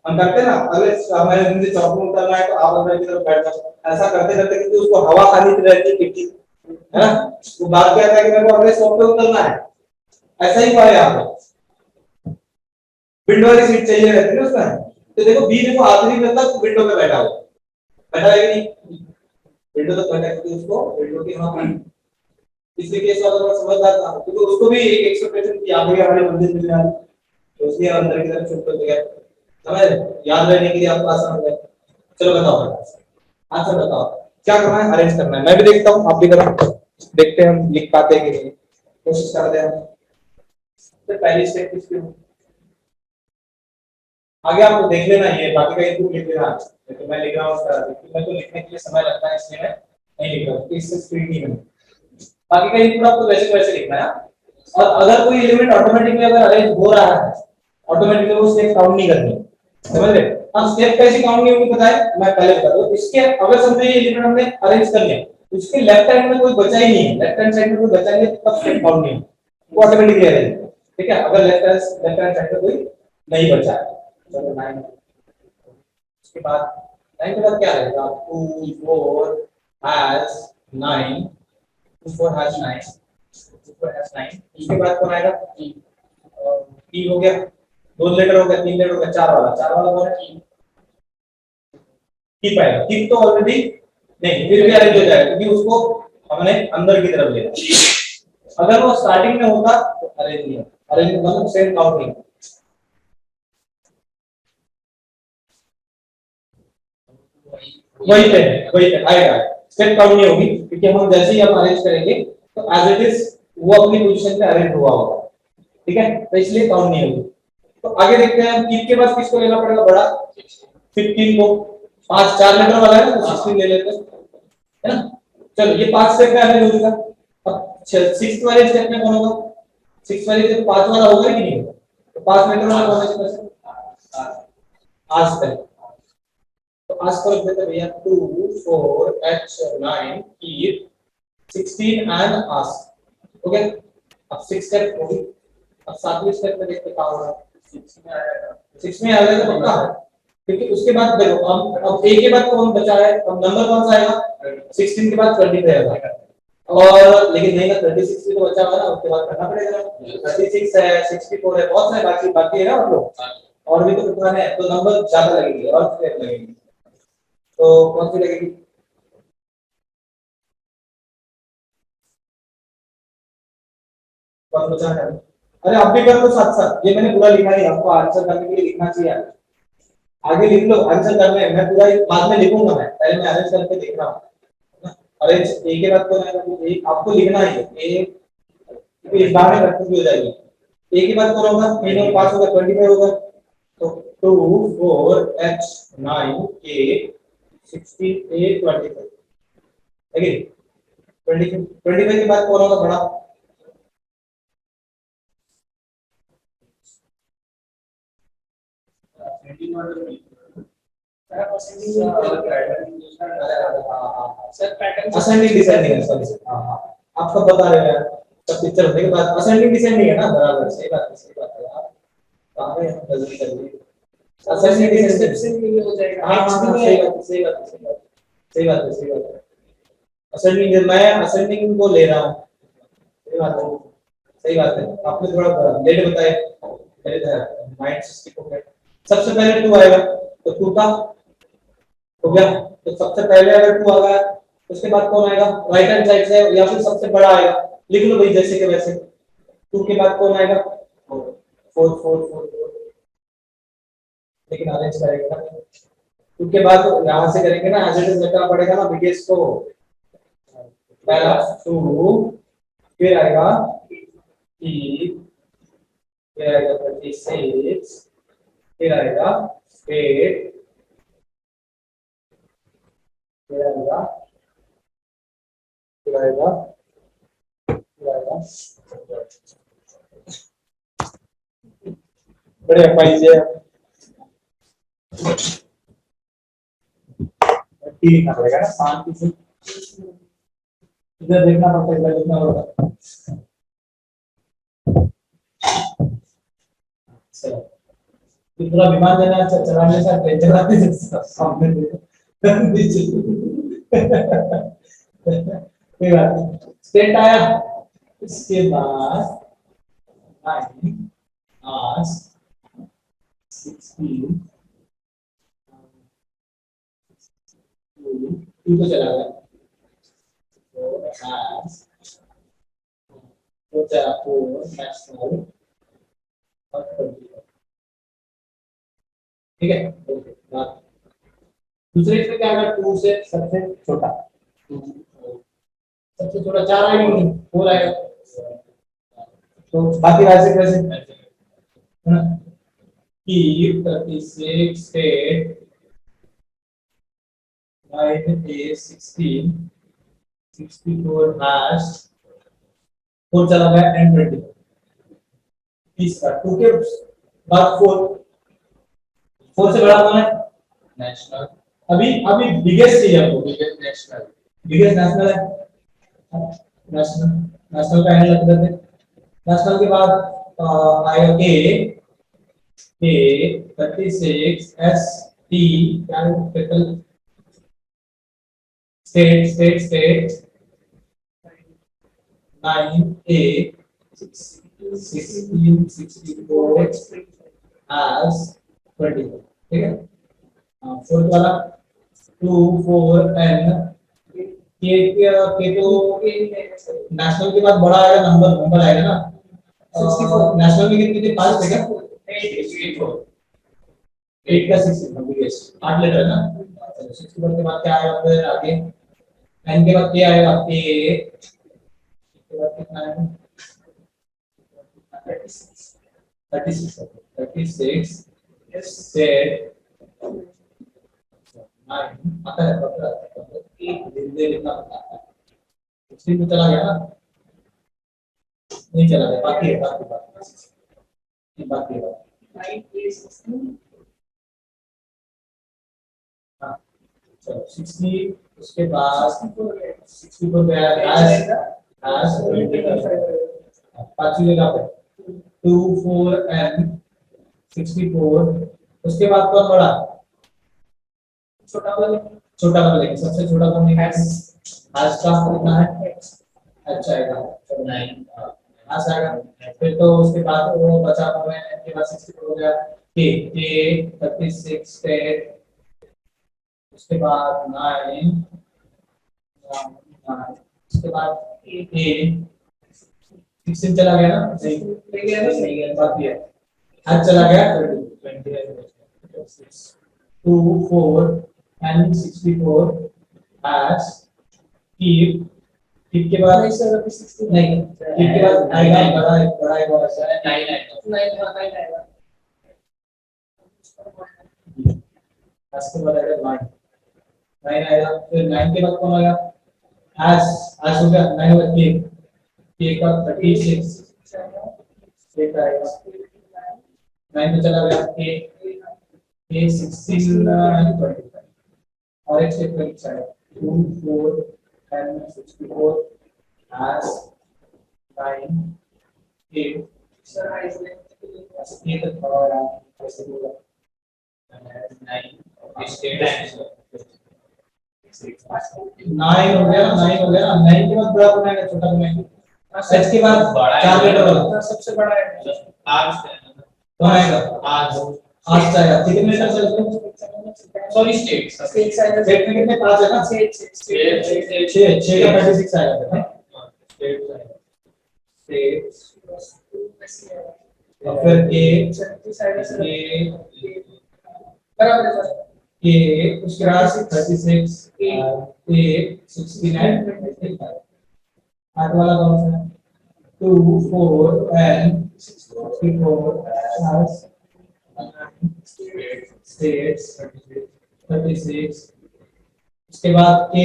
हम करते ना, अगले हमें मुझे चौक में उतरना है तो आप अंदर की तरफ बैठ जाओ, ऐसा करते करते क्योंकि उसको हवा खानी रहती है खिड़की, है ना। वो बात कहता है कि मेरे को अगले चौक पे उतरना है, ऐसा ही पाए आप विंडो वाली सीट चाहिए रहती है उसमें। तो देखो बी देखो आखिरी में तक विंडो पे बैठा हुआ, बैठा है कि नहीं? विंडो तक बैठा है, उसको विंडो के वहां इसलिए केस वाला थोड़ा समझदार था, क्योंकि उसको भी एक एक्सपेक्टेशन थी आप भी हमारे मंदिर में जाए, तो इसलिए अंदर की तरफ शिफ्ट हो गया, समझ? याद रहने के लिए आपको आसान हो गया। चलो बताओ आंसर बताओ, क्या करना है? अरेंज करना है। मैं भी देखता हूँ, आप भी करो, देखते हैं हम लिख पाते हैं कि नहीं, कोशिश करते हैं। तो पहली स्टेप किसकी हो? आगे आपको देख लेना, ये बाकी का इनपुट लिख लेना, तो मैं लिख रहा हूँ उसका, मैं तो लिखने के लिए समय लगता है इसलिए मैं नहीं लिख रहा हूँ, इससे स्क्रीन नहीं बनी। बाकी का इनपुट आपको वैसे वैसे लिखना है। और अगर कोई एलिमेंट ऑटोमेटिकली अगर अरेंज हो रहा है, ऑटोमेटिकली वो स्टेप काउंट नहीं करनी, समझ रहे? हम स्टेप कैसे काउंट नहीं होगी पता है, मैं पहले बता दूं। इसके अगर समझो ये एलिमेंट हमने अरेंज कर लिया, उसके लेफ्ट हैंड में कोई बचा ही नहीं है, लेफ्ट हैंड साइड में कोई बचा नहीं है, तब स्टेप काउंट नहीं होगा, वो ऑटोमेटिकली अरेंज, ठीक है। अगर लेफ्ट हैंड साइड में कोई नहीं बचा है, चलो 9 उसके बाद 9 के बाद क्या रहेगा? 2 4 has 9, 2 4 has 9, 2 4 has 9। उसके बाद कौन आएगा? टी हो गया, 2 लेटर हो गया, 3 लेटर हो गया, 4 वाला कौन है? टी पाएगा। टी तो ऑलरेडी नहीं, फिर भी अरेंज हो जाएगा क्योंकि उसको हमने अंदर की तरफ लिया। अगर वो स्टार्टिंग में होता तो अरेंज नहीं होता, अरेंज मतलब सेम काउंट नहीं। वही पे आएगा, स्टेप काउंट नहीं होगी क्योंकि हम जैसे ही हम अरेंज करेंगे तो एज इट इज वो अपनी पोजीशन पे अरेंज हुआ होगा, ठीक है, तो इसलिए काउंट नहीं होगी। तो आगे देखते हैं, कीप के बाद किसको लेना पड़ेगा? बड़ा 15 को, 5 4 लेटर वाला है ना, तो 16 ले लेते हैं, है ना। चलो ये 5 स्टेप में अरेंज हो जाएगा। अब 6th वाले स्टेप में कौन होगा? 6th वाले स्टेप 5 वाला होगा कि नहीं होगा? तो 5 लेटर वाला कौन है इसमें? आज तक तो आज को लिख देते भैया 2 4 h 9 keep 16 and ask, okay. अब 6 स्टेप होगी। अब 7वें स्टेप में देखते क्या होगा। 6 में आ जाएगा तो पक्का है, क्योंकि उसके बाद देखो अब a के बाद कौन बचा है? अब नंबर कौन सा आएगा? 16 के बाद 23 आएगा। और लेकिन नहीं ना 36 भी तो बचा हुआ है ना, उसके बाद करना पड़ेगा। 36 है, 64 है, बहुत सारे बाकी बाकी है ना मतलब, और भी तो कितना है, तो नंबर ज्यादा लगेंगे और स्टेप लगेंगे। तो कौन सी लगेगी? कौन बचा है? अरे आप भी कर लो साथ साथ, ये मैंने पूरा लिखा है, आपको आंसर करने के लिए लिखना चाहिए आगे। आगे लिख लो आंसर करने, मैं पूरा बाद में लिखूंगा, मैं पहले मैं अरेंज करके देख रहा हूँ। अरेंज एक के बाद को एक आपको लिखना है, एक इस बार में रखनी हो जाएगी, एक ही बात करूंगा, 3 और 5 होगा 25 होगा, तो 2 4 h 9 8 68 25, ठीक है। 25 के बाद कौन होगा बड़ा? असेंडिंग डिसेंडिंग, सॉरी हां हां आप कब बता रहे हो यार, सब पिक्चर होने के बाद असेंडिंग डिसेंडिंग है ना, बराबर, सही बात है, सही बात है यार, कहां है जल्दी जल्दी असेंडिंग डिसेंडिंग से ये हो जाएगा। हां हां सही बात है, सही बात है, सही बात है, सही बात है, सही बात है। असेंडिंग मैं असेंडिंग को ले रहा हूं, सही बात है, सही बात है, आपने थोड़ा लेट बताया, मेरे माइंड सिस्टम को सबसे पहले 2 आएगा, तो 2 का हो गया, तो सबसे पहले अगर 2 आ गया, उसके बाद कौन आएगा राइट हैंड साइड से, या फिर सबसे बड़ा आएगा, लिख लो भाई जैसे के वैसे। 2 के बाद कौन आएगा? 4 4 4 लेकिन अरेंज करेंगे ना, 2 के बाद यहां से करेंगे ना, एज इट इज रखना पड़ेगा ना बिगेस्ट को, पहला 2, फिर आएगा 3, फिर आएगा 36, फिर आएगा 8, फिर आएगा, फिर आएगा, फिर आएगा, बड़े अपाइज है, लिखना पड़ेगा ना शांति से, इधर देखना पड़ता है, इधर लिखना पड़ता है। चलो पूरा विमान देना चलाने से ट्रेन चलाने से सामने देखो कोई बात नहीं, स्टेट आया, इसके बाद 9 आज 16 2 तो चला गया, तो आज तो चला 4 नेशनल और 20, ठीक है। दूसरे इसमें क्या आएगा? 2 से सबसे छोटा, सबसे छोटा 4 आएगा नहीं 4 आएगा, तो बाकी वैसे कैसे है ना, कि 36 8 9 8 16 64 हैश 4 चला गया एंड 20, तीसरा 2 के बाद 4 से बड़ा कौन है? नेशनल, अभी अभी बिगेस्ट चाहिए आपको, बिगेस्ट नेशनल, बिगेस्ट नेशनल है, नेशनल नेशनल का एंड लग देते हैं। नेशनल के बाद आएगा के 36 एस टी क्या है कैपिटल, स्टेट 9 ए 16 64 एस 20, ठीक है। फोर्थ वाला 2 4 एन के तो नेशनल के बाद बड़ा आएगा, नंबर आएगा ना, 64 नेशनल में कितने थे? 5 थे क्या? 8 का 6 बिगेस्ट 8 लेटर है ना, 64 के बाद क्या आएगा फिर आगे, एन के बाद क्या आएगा? ए के बाद कितना आएगा? 36 सेट 9 आता है, पता है एक धीरे लिखना पड़ता है, उसकी तो चला गया ना, नहीं चला गया, बाकी है, बाकी है 9 ए 16 हां चलो 60, उसके बाद 64 पे एस 5 जगह पे 2 4 एन 64, उसके बाद कौन बड़ा? छोटा वाला लेंगे, सबसे छोटा कौन है? हैश का कितना है? अच्छा आएगा 9 आ जाएगा। फिर तो उसके बाद वो बचा हुआ है के बाद 64 हो गया के 36 पे उसके बाद 9 उसके बाद ए 16 चला गया ना सही गया ना सही गया बात ये आज चला गया 20 2 4 and 64 as keep keep के बाद नहीं keep के बाद आएगा बड़ा एक वाला सा 9 आएगा। उसके बाद आएगा 9 आएगा फिर 9 के बाद कौन आएगा as हो गया 9 हो गया के का 36 एक आएगा 9 पे चला गया के 16 और एक स्टेप पर चला 2 4 and 64 as 9 8 ये तो थोड़ा ऐसे होगा 9 स्टेट आंसर 9 हो गया 9 के बाद बड़ा बनाएगा छोटा बनाएगा सच के बाद बड़ा 4 लेटर वाला सबसे बड़ा है आज तो आएगा आज आएगा कितने लेटर चलते सॉरी स्टेट स्टेट में कितने 5 है ना 6 का 36 आएगा स्टेट और फिर ए उसके बाद 36 ए 69 आठ वाला कौन सा है 2 4 and 64 as states 36 उसके बाद के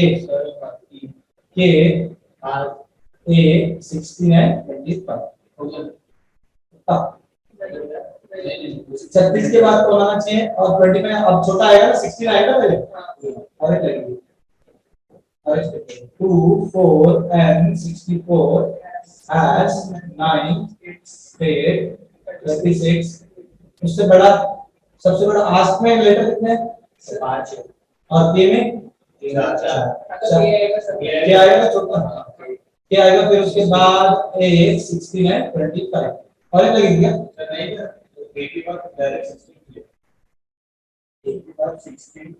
ए 69 25 हो गया 36 के बाद कौन आना चाहिए और 20 में अब छोटा आएगा ना 16 आएगा पहले अरे लगेगी अरे 2 4 and 64 as 9 8 36 उससे बड़ा सबसे बड़ा आस्क में लेटर कितने हैं 5 है और के में 4 क्या आएगा छोटा क्या आएगा फिर उसके बाद ए 16 है 25 और एक लगेगी क्या ए के बाद डायरेक्ट 16 ए के बाद 16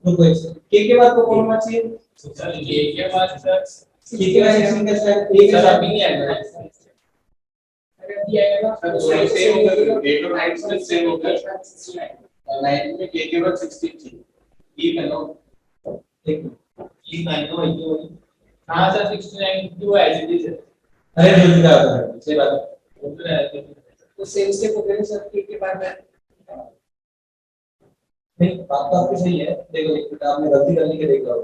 तो के बाद को कौन होना चाहिए सर ए के बाद सर के के बाद 16 कैसे है ए के साथ नहीं आएगा अरे अभी आएगा सर सेम होगा 8 और 9 से सेम होगा 9 में के बाद 16 थी ई पहलो एक ई पहलो ये हां सर 69 2 एज इट इज अरे जल्दी का आता है सही बात है तो सेम स्टेप हो गए सर के बाद में नहीं बात तो आपकी सही है देखो एक मिनट आपने गलती करने के देख रहा हो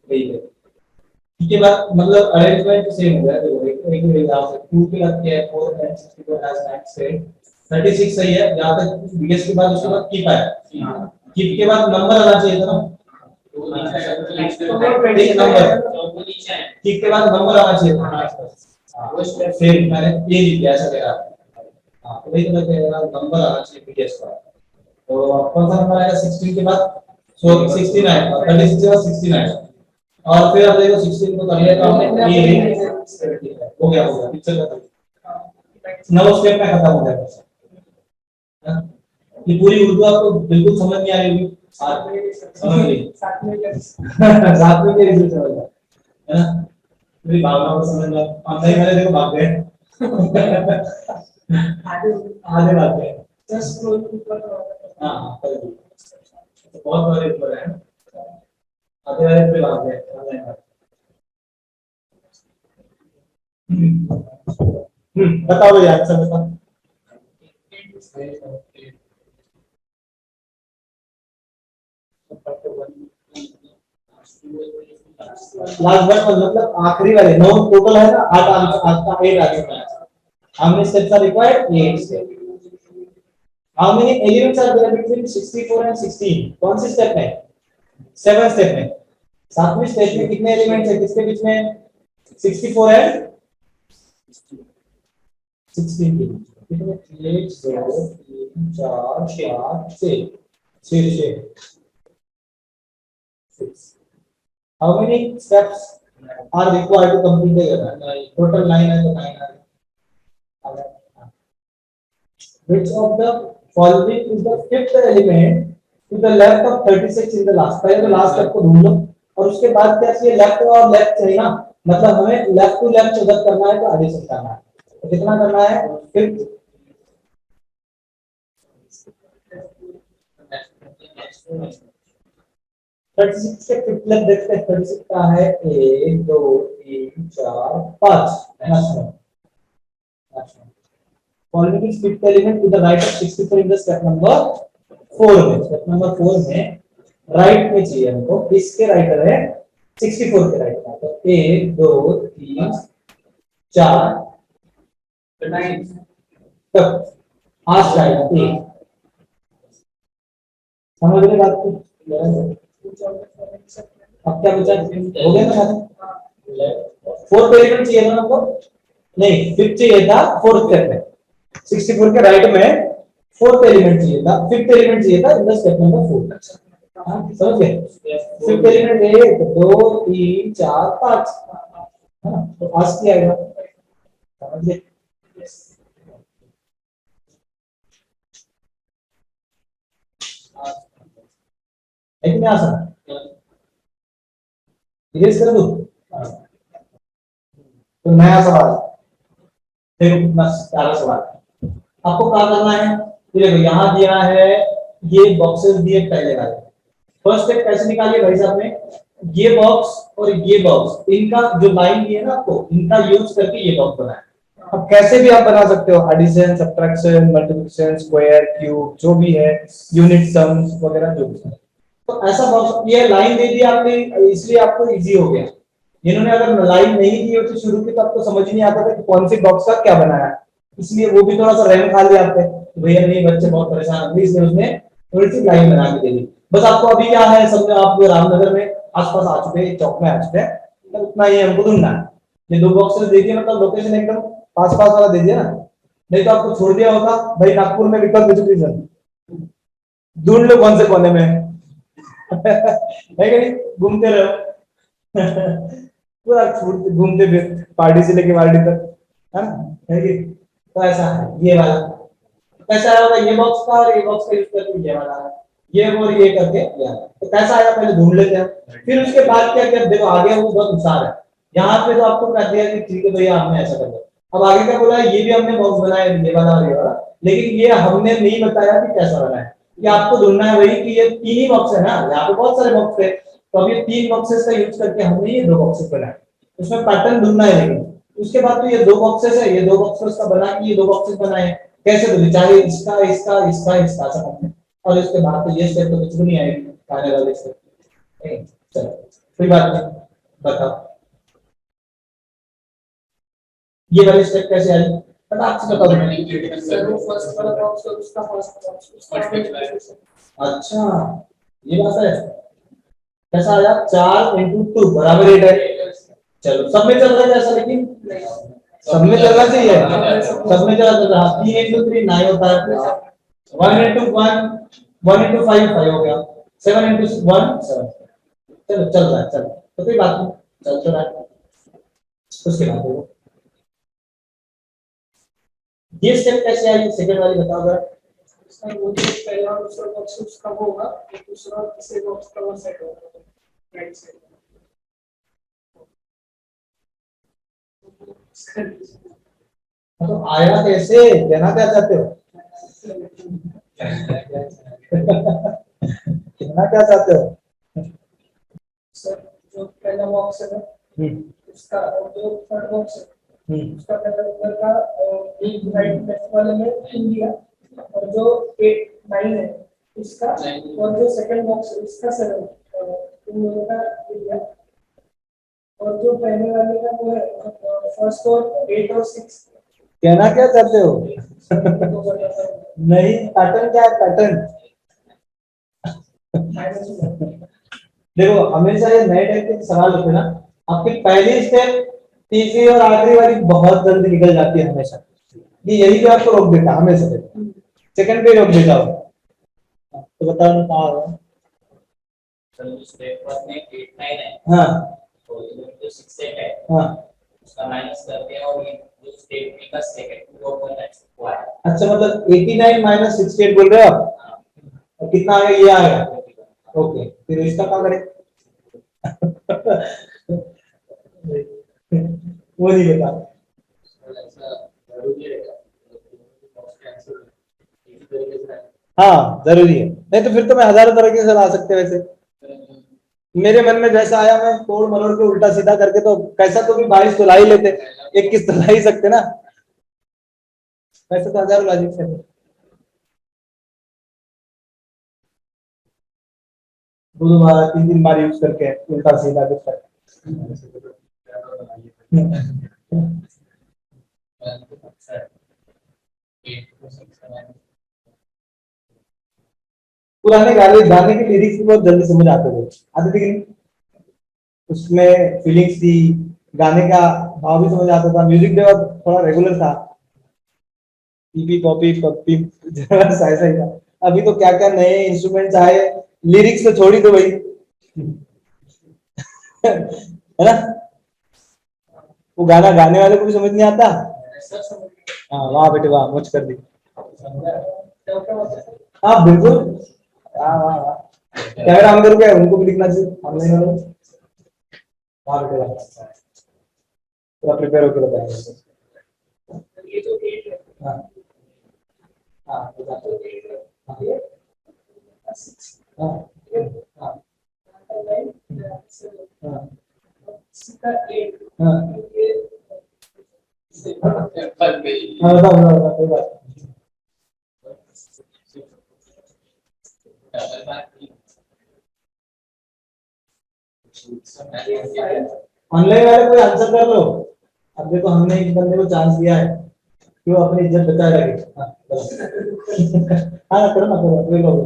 यही है ठीक है बात मतलब अरेंजमेंट सेम हो गया देखो एक एग्जाम से 2 के बाद क्या है 4 and 64 as 9 से 36 सही है यहां तक बिगेस्ट के बाद उसके बाद कीप आया कीप के बाद नंबर आना चाहिए था ना एक नंबर कीप के बाद नंबर आना चाहिए था वो स्टेप फिर मैंने ये लिख दिया ऐसा कह रहा हां तो वही तो मैं कह रहा हूं नंबर आना चाहिए बिगेस्ट का तो कौन सा नंबर आएगा 16 के बाद 16 आएगा 36 के बाद 16 आएगा और फिर अब देखो 16 को कर लिया तो हमने ये हो गया पिक्चर खत्म 9 स्टेप में खत्म हो गया ये पूरी उर्दू आपको बिल्कुल समझ नहीं आ रही होगी समझ ली साथ में के रिजल्ट समझ लो है ना मेरी भावनाओं को समझ लो हम नहीं मैंने देखो भाग गए आधे भाग गए जस्ट ऊपर हां तो बहुत बड़े ऊपर है आधे वाले पे भाग गए ऑनलाइन बताओ यार आंसर बताओ लास्ट वन मतलब आखिरी वाले 9 टोटल है ना 8 answer 8 answer how many steps are required 8 steps how many elements are there between 64 and 16 कौन से स्टेप में 7 स्टेप में सातवें स्टेप में कितने एलिमेंट्स है किसके बीच में 64 है 16 के बीच कितने 1 2 3 4 5 6 how many steps are required to complete the total 9 है तो 9 आ गया। Which of the following is the fifth element to the left of 36 in the last? पहले तो लास्ट स्टेप को ढूंढ लो और उसके बाद क्या चाहिए, लेफ्ट और लेफ्ट चाहिए ना, मतलब हमें लेफ्ट टू लेफ्ट उधर करना है तो एडिशन करना है, तो कितना करना है, फिफ्थ 36 के फिफ्थ लेफ्ट देखते हैं, 36 का है 1 2 3 4 5 following is fifth element to the right of 64 in the step number 4 में, step number 4 में राइट में चाहिए हमको, किसके राइटर है, 64 के राइटर है, तो 1 2 3 4 तक आज जाएगा 1, समझ रहे बात को, अब क्या बचा, हो गया ना, 4th एलिमेंट चाहिए था हमको, नहीं 5th चाहिए था 4th स्टेप में, 64 के राइट में 4th एलिमेंट चाहिए था, 5th एलिमेंट चाहिए था इन द स्टेप नंबर 4, समझ गए, 5th एलिमेंट 1 2 3 4 5, तो आज क्या आएगा, समझ गए, इतने आसान, इरेज कर दो, तो नया सवाल, फिर सारा सवाल आपको क्या करना है, देखो यहाँ दिया है ये बॉक्सेस दिए पहले वाले, फर्स्ट स्टेप कैसे निकालिए भाई साहब ने, ये बॉक्स और ये बॉक्स, इनका जो लाइन दी है ना आपको, इनका यूज करके ये बॉक्स बनाए, अब कैसे भी आप बना सकते हो, addition subtraction multiplication square cube जो भी है, यूनिट सम्स वगैरह जो भी है, तो ऐसा बॉक्स, ये लाइन दे दी आपने इसलिए आपको इजी हो गया, इन्होंने अगर लाइन नहीं दी होती शुरू की तो आपको समझ नहीं आता था कि कौन सी बॉक्स का क्या बनाया है, इसलिए वो भी थोड़ा सा रैम खा लिया आपने, भैया नहीं बच्चे बहुत परेशान हो गए इसलिए उसने थोड़ी सी लाइन बना के दे दी, बस आपको अभी क्या है, समझो आप रामनगर में आसपास आ चुके हैं, चौक में आ चुके हैं, तो उतना ही हमको ढूंढना है, ये 2 बॉक्सेस देखिए, मतलब लोकेशन एकदम पास पास वाला दे दिया ना, नहीं तो आपको छोड़ दिया होता भाई नागपुर में विकल्प एजुकेशन, ढूंढ लो कौन से कोने में है कि नहीं, घूमते रहो पूरा घूमते फिर पार्टी से लेके पार्टी तक, है ना, है कि, तो ऐसा है ये वाला, कैसा आया ये बॉक्स का और ये बॉक्स का यूज करके ये वाला है, ये और ये करके ये, तो कैसा आया पहले ढूंढ लेते हैं, फिर उसके बाद क्या क्या देखो आगे वो बहुत हुशार है, यहाँ पे तो आपको कर दिया कि ठीक है भैया हमने ऐसा कर दिया, अब आगे क्या बोला, ये भी हमने बॉक्स बनाया ये वाला और ये वाला, लेकिन ये हमने नहीं बताया कि कैसा बना है, कि आपको ढूंढना है वही कि ये 3 ही बॉक्स है ना, यहाँ पे बहुत सारे बॉक्स थे, तो अब ये 3 बॉक्सेस का यूज करके हमने ये 2 बॉक्सेस बनाए, उसमें पैटर्न ढूंढना है, लेकिन उसके बाद तो ये 2 बॉक्सेस है, ये 2 बॉक्सेस का बना के ये 2 बॉक्सेस बनाए, कैसे तो चाहे इसका इसका इसका इसका सब, और इसके बाद तो ये स्टेप तो कुछ भी नहीं आएगी, आने वाले स्टेप, चलो कोई बात नहीं, बताओ ये वाली स्टेप कैसे आई, फटाक से बता दो, फर्स्ट वाला बॉक्स और उसका फर्स्ट बॉक्स, अच्छा ये बात है, कैसा आया 4 × 2 बराबर 8 है, चलो सब में चल रहा है ऐसा, लेकिन सब में चलना चाहिए, सब में चल रहा है, 3 × 3 9 होता है, 1 × 1 × 5 5 हो गया, 7 × 6 1 7, चलो चल रहा है, चलो तो कोई बात नहीं, चल रहा है, उसके बाद देखो ये स्टेप कैसे आई, सेकंड वाली बताओ जरा, वो जो पहला और दूसरा बॉक्स उसका होगा, दूसरा तीसरे बॉक्स का वो सेट होगा राइट साइड, तो आया कैसे, कहना क्या चाहते हो कहना क्या चाहते हो, सर जो पहला बॉक्स है ना उसका, और जो थर्ड बॉक्स है उसका पहला नंबर का एक राइट लेफ्ट वाले में 3 दिया, और जो 8 9 है इसका, और जो सेकंड बॉक्स है उसका 7 इन दोनों का दिया, और जो पहले वाले का वो है फर्स्ट और 8 और 6, कहना क्या चाहते हो नहीं, पैटर्न क्या है, पैटर्न देखो हमेशा ये नए टाइप के सवाल होते हैं ना, आपकी पहली स्टेप तीसरी और आखिरी वाली बहुत जल्दी निकल जाती है हमेशा, ये यही जो आपको रोक देता हमेशा, सेकंड पे रोक देता हो, तो बताओ ना कहाँ है, चलो स्टेप 1 में 8 9 है, हाँ तो ये जो 6 सेट है हाँ उसका माइनस करते हैं और ये जो स्टेट बी का सेकंड वो पॉइंट वो आया। अच्छा, मतलब 89 माइनस 68 बोल रहे हो आप? और कितना आ गया? ये आएगा। ओके, फिर इसका क्या करें? वो नहीं बता। हाँ जरूरी है, नहीं तो फिर तो मैं हजारों तरीके से ला सकते वैसे। मेरे मन में जैसा आया मैं तोड़ मरोड़ के उल्टा सीधा करके तो कैसा तो भी 22 तो ला ही लेते, 21 तो ला ही सकते ना, वैसे तो हजारों लॉजिक से। दो बार 3 बार यूज करके उल्टा सीधा कुछ कर। पुराने गाने गाने के लिरिक्स भी बहुत जल्दी समझ आते थे कि नहीं? उसमें फीलिंग्स थी, गाने का भाव भी समझ आता था, म्यूजिक भी थोड़ा रेगुलर था, पीपी पॉपी पप्पी ऐसा ही था। अभी तो क्या क्या नए इंस्ट्रूमेंट्स आए, लिरिक्स तो छोड़ ही दो भाई। है ना? वो गाना गाने वाले को भी समझ नहीं आता। हाँ वाह बेटे वाह, मौज कर दी। हाँ बिल्कुल, वाह वाह वाह। कैमरा ऑन करके उनको भी दिखना चाहिए ऑनलाइन वालों को। वाह बेटे वाह, पूरा प्रिपेयर होकर बताएंगे। ये जो 8 है हाँ हाँ बता। हाँ हाँ हाँ इसका 8 हाँ ये हाँ बता बता कोई बात। ऑनलाइन वाले कोई आंसर कर लो। अब देखो हमने एक बंदे को चांस दिया है, क्यों अपनी इज्जत बचाए रखे। हाँ करो। हाँ करो ना, करो कोई लोग।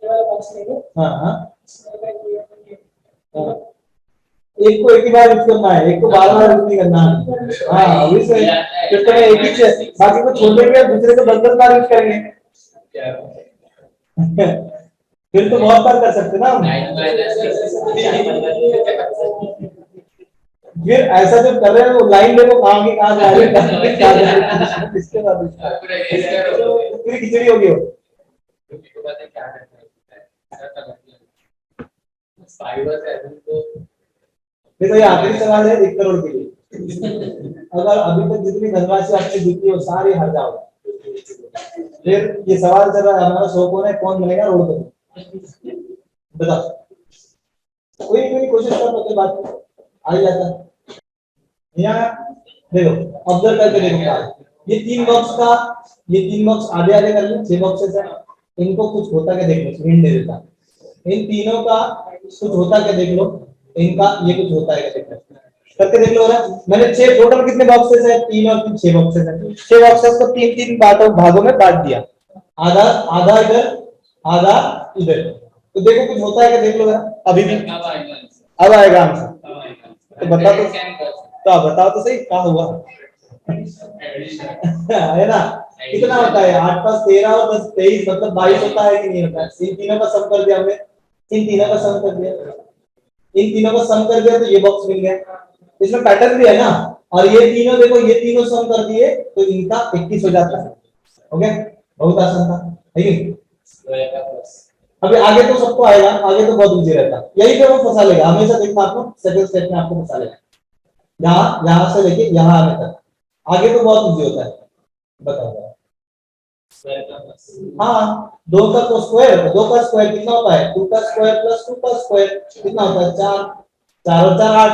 ये वाला बॉक्स लेंगे हाँ हाँ हाँ, एक को एक ही बार यूज करना है, एक को बार बार यूज नहीं करना है। हाँ अभी से फिर तो मैं एक ही से बाकी को छोड़ देंगे, दूसरे को 10 बार यूज करेंगे। फिर तो बहुत बार कर सकते ना हम। फिर ऐसा जो कर रहे हैं वो लाइन देखो कहाँ की कहाँ जा रही है, क्या जा रही है, इसके बाद पूरी खिचड़ी होगी वो। देखो ये आखिरी सवाल है 1 करोड़ के लिए। अगर अभी तक जितनी धनराशि आपने जीती है सारी हार जाओगे। फिर ये सवाल चल रहा है हमारा, शो कौन है, कौन बनेगा रोड पर? बताओ, कोई कोई कोशिश कर तो बात आ ही जाता है। यहाँ देखो, ऑब्जर्व करके देखो क्या है। ये 3 बॉक्स आधे आधे कर लो, 6 बॉक्सेस है। इनको कुछ होता क्या देख लो, स्क्रीन दे देता। इन तीनों का कुछ होता क्या देख लो, इनका ये कुछ होता है क्या देख लो, करके देख लो। मैंने 6 टोटल कितने बॉक्सेस है, 3 और 3 6 बॉक्सेस है। 6 बॉक्सेस को 3 भागों में बांट दिया, आधा आधा इधर आधा इधर। तो देखो कुछ होता है क्या देख लो जरा। अभी भी अब आएगा आंसर, तो बता तो आप बताओ तो सही क्या हुआ। है ना? कितना होता है? 8 + 13 और 10 23 मतलब 22 होता है कि नहीं होता है? इन तीनों का सम कर दिया हमने, इन तीनों का सम कर दिया, इन तीनों का सम कर दिया तो ये बॉक्स मिल गया। इसमें पैटर्न भी है ना, और ये तीनों देखो, ये तीनों सम कर दिए तो इनका 21 हो जाता है। ओके, बहुत आसान था, है कि? अभी आगे तो सबको आएगा, आगे तो बहुत इजी रहता है, यही पे वो फंसा लेगा हमेशा। देखना आपको सेकंड स्टेप में आपको फंसा लेगा, यहाँ से लेके यहाँ आने तक। आगे तो बहुत इजी होता है, बताओ। हाँ 2 का तो स्क्वायर, 2 का स्क्वायर कितना होता है? 2 का स्क्वायर प्लस 2 का स्क्वायर कितना होता है? 4, 4 और 4 8।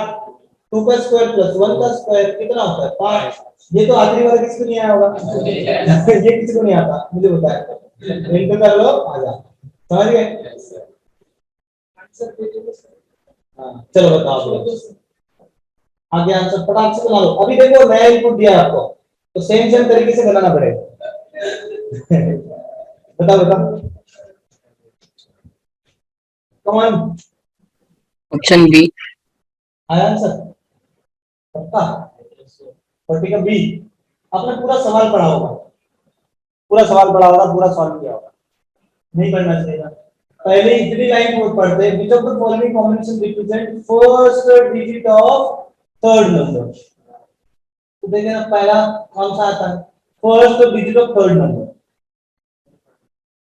2 का स्क्वायर प्लस 1 का स्क्वायर कितना होता है? 5। ये तो आखिरी वाला किसी को नहीं आया होगा। ये किसी को नहीं आता, मुझे बताया। इनको कर लो, आ जा, समझ गए? आंसर दे दो सर। हाँ चलो बताओ, आगे आंसर फटाक से बना लो। अभी देखो नया इनपुट दिया है आपको, तो सेम तरीके से बनाना पड़ेगा। बताओ बताओ, कम ऑन। Option B. आया आंसर पक्का? और ठीक है बी। आपने पूरा सवाल पढ़ा होगा, पूरा सवाल पढ़ा होगा, पूरा सॉल्व किया होगा, नहीं पढ़ना चाहिए। पहले इतनी लाइन को पढ़ते हैं, which of the following combination represent first digit of third number। तो देखिए ना पहला कौन सा आता है, first digit of third number,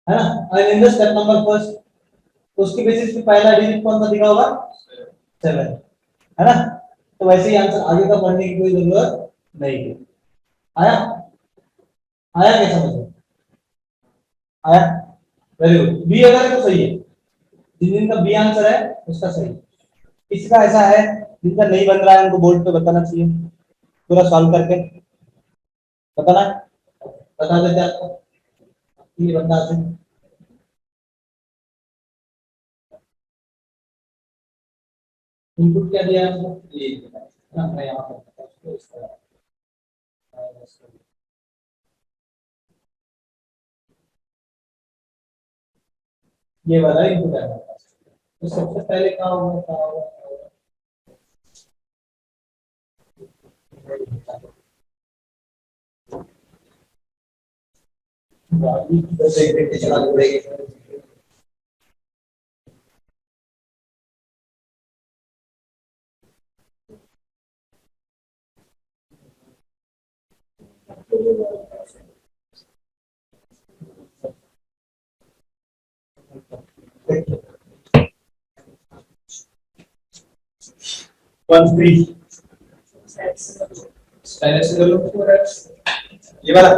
है ना। And in the step number first, उसके बेसिस पे पहला डिजिट कौन सा दिखा होगा, 7, है ना। तो वैसे ही आंसर आगे का पढ़ने की कोई जरूरत नहीं है। आया आया क्या समझ में आया, वेरी गुड। बी अगर है तो सही है, जिनका बी आंसर है उसका सही। इसका ऐसा है जिनका नहीं बन रहा है उनको बोर्ड पे बताना चाहिए, पूरा सॉल्व करके बताना है, बता देते आपको ये बता दें। इनपुट क्या दिया है हमको, ये ना मैं यहां पर उसको इस तरह ये वाला इनपुट है हमारे पास। तो सबसे पहले क्या होगा, क्या होगा, चला जुड़ेगी। वन थ्री पहले से करो, ये वाला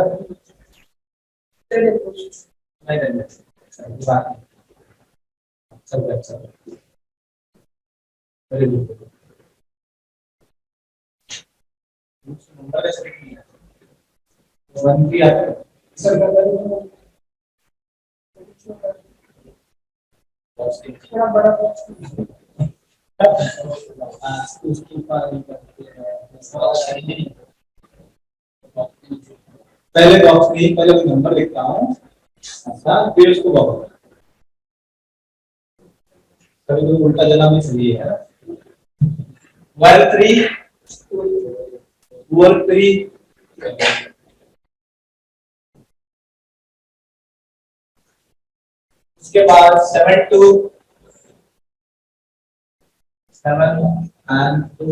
नहीं नहीं बात सब अच्छा वेरी गुड। नंबर ऐसे लिखनी है, वन थ्री आता है सर थोड़ा बड़ा उसके ऊपर पहले बॉक्स में पहले मैं नंबर लिखता हूँ, फिर उसको बॉक्स कभी कभी उल्टा जना भी सही है। 1 3 4 3 उसके बाद 7 2 7 and 2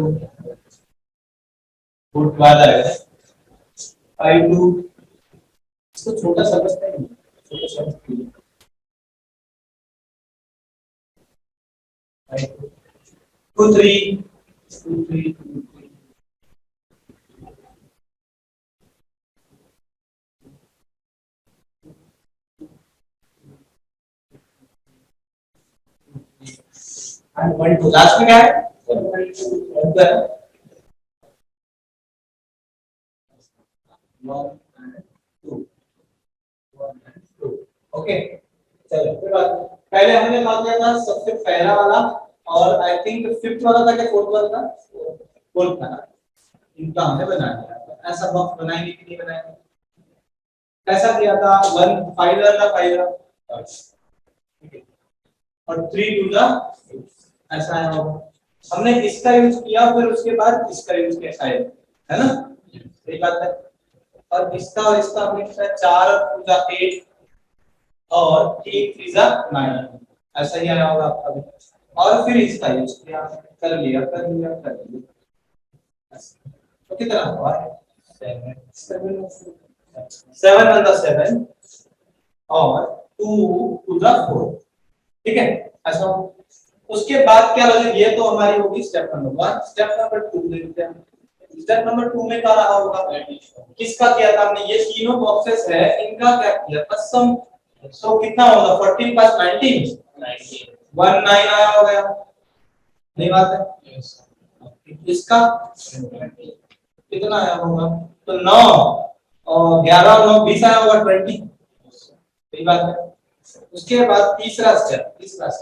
गुड बाद आएगा 5 2 इसको छोटा समझते हैं, छोटा समझते हैं 2 3 2 3 2 3 and 1 2 लास्ट में क्या है 1 2 ओके। चलो फिर बात पहले हमने मान लिया था सबसे पहला वाला, और आई थिंक फिफ्थ वाला था क्या फोर्थ वाला था, फोर्थ था ना, इनका हमने बना दिया। ऐसा बॉक्स बनाएंगे कि नहीं बनाएंगे, कैसा किया था 1 5 वाला 5 वाला ठीक है, और 3 टू द ऐसा है हमने इसका यूज किया, फिर उसके बाद इसका यूज किया है ना, सही बात है। और इसका हमने किया 4 टू द 8 और 3 3 द 9 ऐसा ही आया होगा आपका भी, और फिर इसका यूज किया, कर लिया तो कितना हुआ 7 1 द 7 और 2 टू द 4 ठीक है ऐसा। उसके बाद क्या लॉजिक, ये तो हमारी होगी स्टेप नंबर 1। स्टेप नंबर 2 देखते हैं, स्टेप नंबर 2 में क्या रहा होगा, किसका किया था हमने, ये तीनों बॉक्सेस है इनका क्या किया था सम, तो कितना होगा 14 प्लस 19 19 आया हो गया, नहीं बात है इसका कितना आया होगा, तो 9 और 11 9 20 आया होगा 20, सही बात है। उसके बाद तीसरा स्टेप तीसरा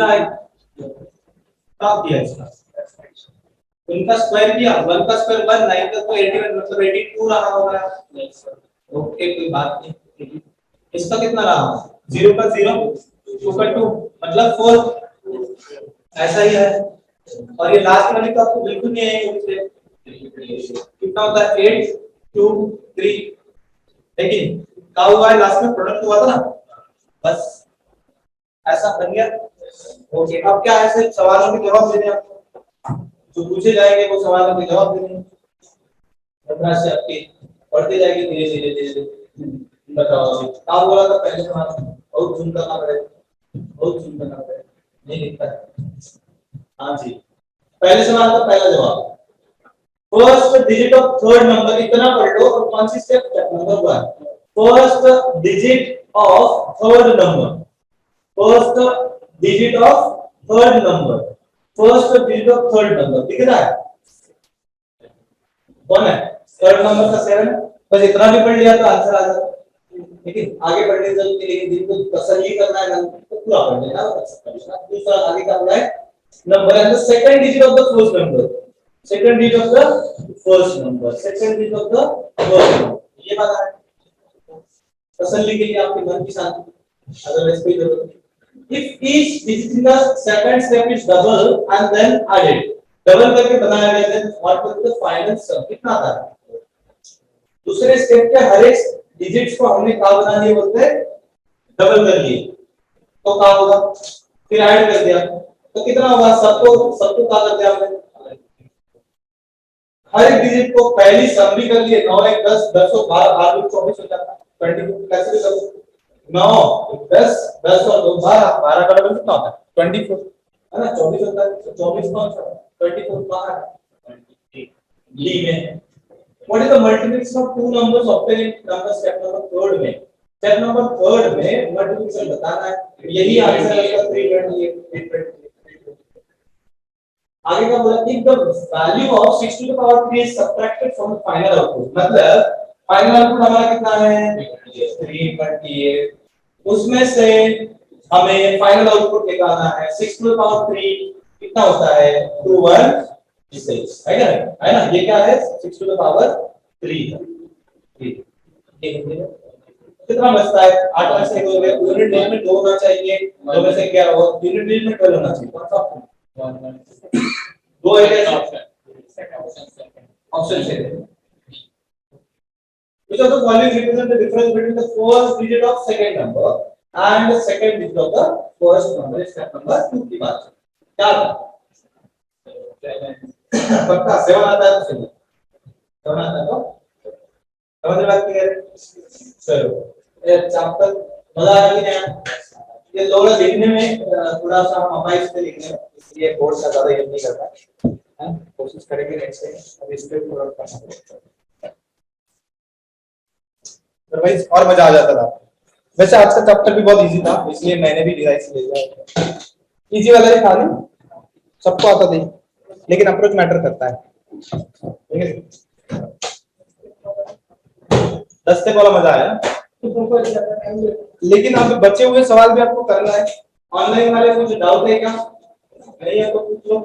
है क्या किया इसका, इनका स्क्वायर किया, 1 का स्क्वायर 1 9 का तो 81 मतलब 82 रहा होगा, ओके कोई बात नहीं। इसका कितना रहा 0 का 0 2 का 2 मतलब 4 ऐसा ही है। और ये लास्ट वाली तो आपको बिल्कुल नहीं आएंगे। कितना होता है 8 2 3, लेकिन क्या हुआ है लास्ट में प्रोडक्ट हुआ था ना, बस ऐसा बन गया। ओके, अब क्या है सिर्फ सवालों के जवाब देने आपको, जो पूछे जाएंगे वो सवालों के जवाब देने। अपना से आपकी पढ़ते जाएंगे धीरे धीरे धीरे धीरे। बताओ अभी क्या बोला था पहले सवाल, और जूम करना पड़ेगा, और जूम करना पड़ेगा, नहीं दिखता है। हाँ जी, पहले सवाल का पहला जवाब, first digit of third number, इतना पढ़ लो। और कौन सी step, number 1, first digit of third number, first digit of third number, first digit of third number दिख रहा है कौन है? थर्ड नंबर का 7। बस इतना भी पढ़ लिया तो आंसर आ जाता। लेकिन आगे बढ़ने की जरूरत नहीं, लेकिन जिनको तसल्ली करना है तो पूरा पढ़ लेना। दूसरा आगे का बोला है number and the second digit of the first number, second digit of the first number, second digit of the first number, ये बात है। तसल्ली के लिए आपके मन की शांति, अदरवाइज कोई जरूरत नहीं। If each digit in the second step is double and then added, double करके बनाया गया, then what will the final sum, कितना आता है? दूसरे स्टेप के हर एक डिजिट्स को हमने क्या बना दिया बोलते हैं, डबल कर लिए, तो क्या होगा? फिर ऐड कर दिया तो कितना होगा? सबको क्या कर दिया हमने, हर एक डिजिट को पहली सम भी कर लिए, 9 1 10 10 और 12 8 24 हो जाता है। 22 कैसे भी करो, 9 10 10 और 2 12 का डबल कितना होता है? 24 है ना, 24 होता है। तो 24 कौन सा है? 24 बाहर है डी में। What is the multiplication of two numbers obtain in number step number 3 में? स्टेप नंबर 3 में मल्टीप्लिकेशन बताना है, यही आंसर है इसका 328। आगे का बोला कि the value of 6 to the power 3 is subtracted from the final output, मतलब फाइनल आउटपुट हमारा कितना है? 328। उसमें से हमें फाइनल आउटपुट निकालना है। 6 to the power 3 कितना होता है? 21 है ना? ये क्या है? 6 to the power 3 कितना बचता है? 8 में से 2 हो गया, यूनिट डिजिट में 2 होना चाहिए, 2 में से 11 हो, यूनिट डिजिट में 12 होना चाहिए। कौन सा ऑप्शन? दो है ऑप्शन से। Which of the following represent the difference between the first digit of second number and the second digit of the first number? Step number 2 की बात है। क्या पक्का 7 आता है तो 7 आता है तो समझ में बात क्लियर है? चलो ये चैप्टर मजा आ रही है। ये थोड़ा लिखने में थोड़ा सा हम अपाइज से लिखने में, इसलिए बोर्ड से ज्यादा यूज नहीं करता है। कोशिश करेंगे नेक्स्ट टाइम अब इस पे पूरा करना है, अदरवाइज और मजा आ जाता था। वैसे आज का चैप्टर भी बहुत इजी था, इसलिए मैंने भी डिवाइस ले लिया। इजी वाला ही था ना, सबको आता था, लेकिन अप्रोच मैटर करता है। ठीक है, 10 से वाला मजा आया, लेकिन अब बचे हुए सवाल भी आपको करना है। ऑनलाइन वाले कुछ डाउट है क्या? नहीं है तो पूछ लो।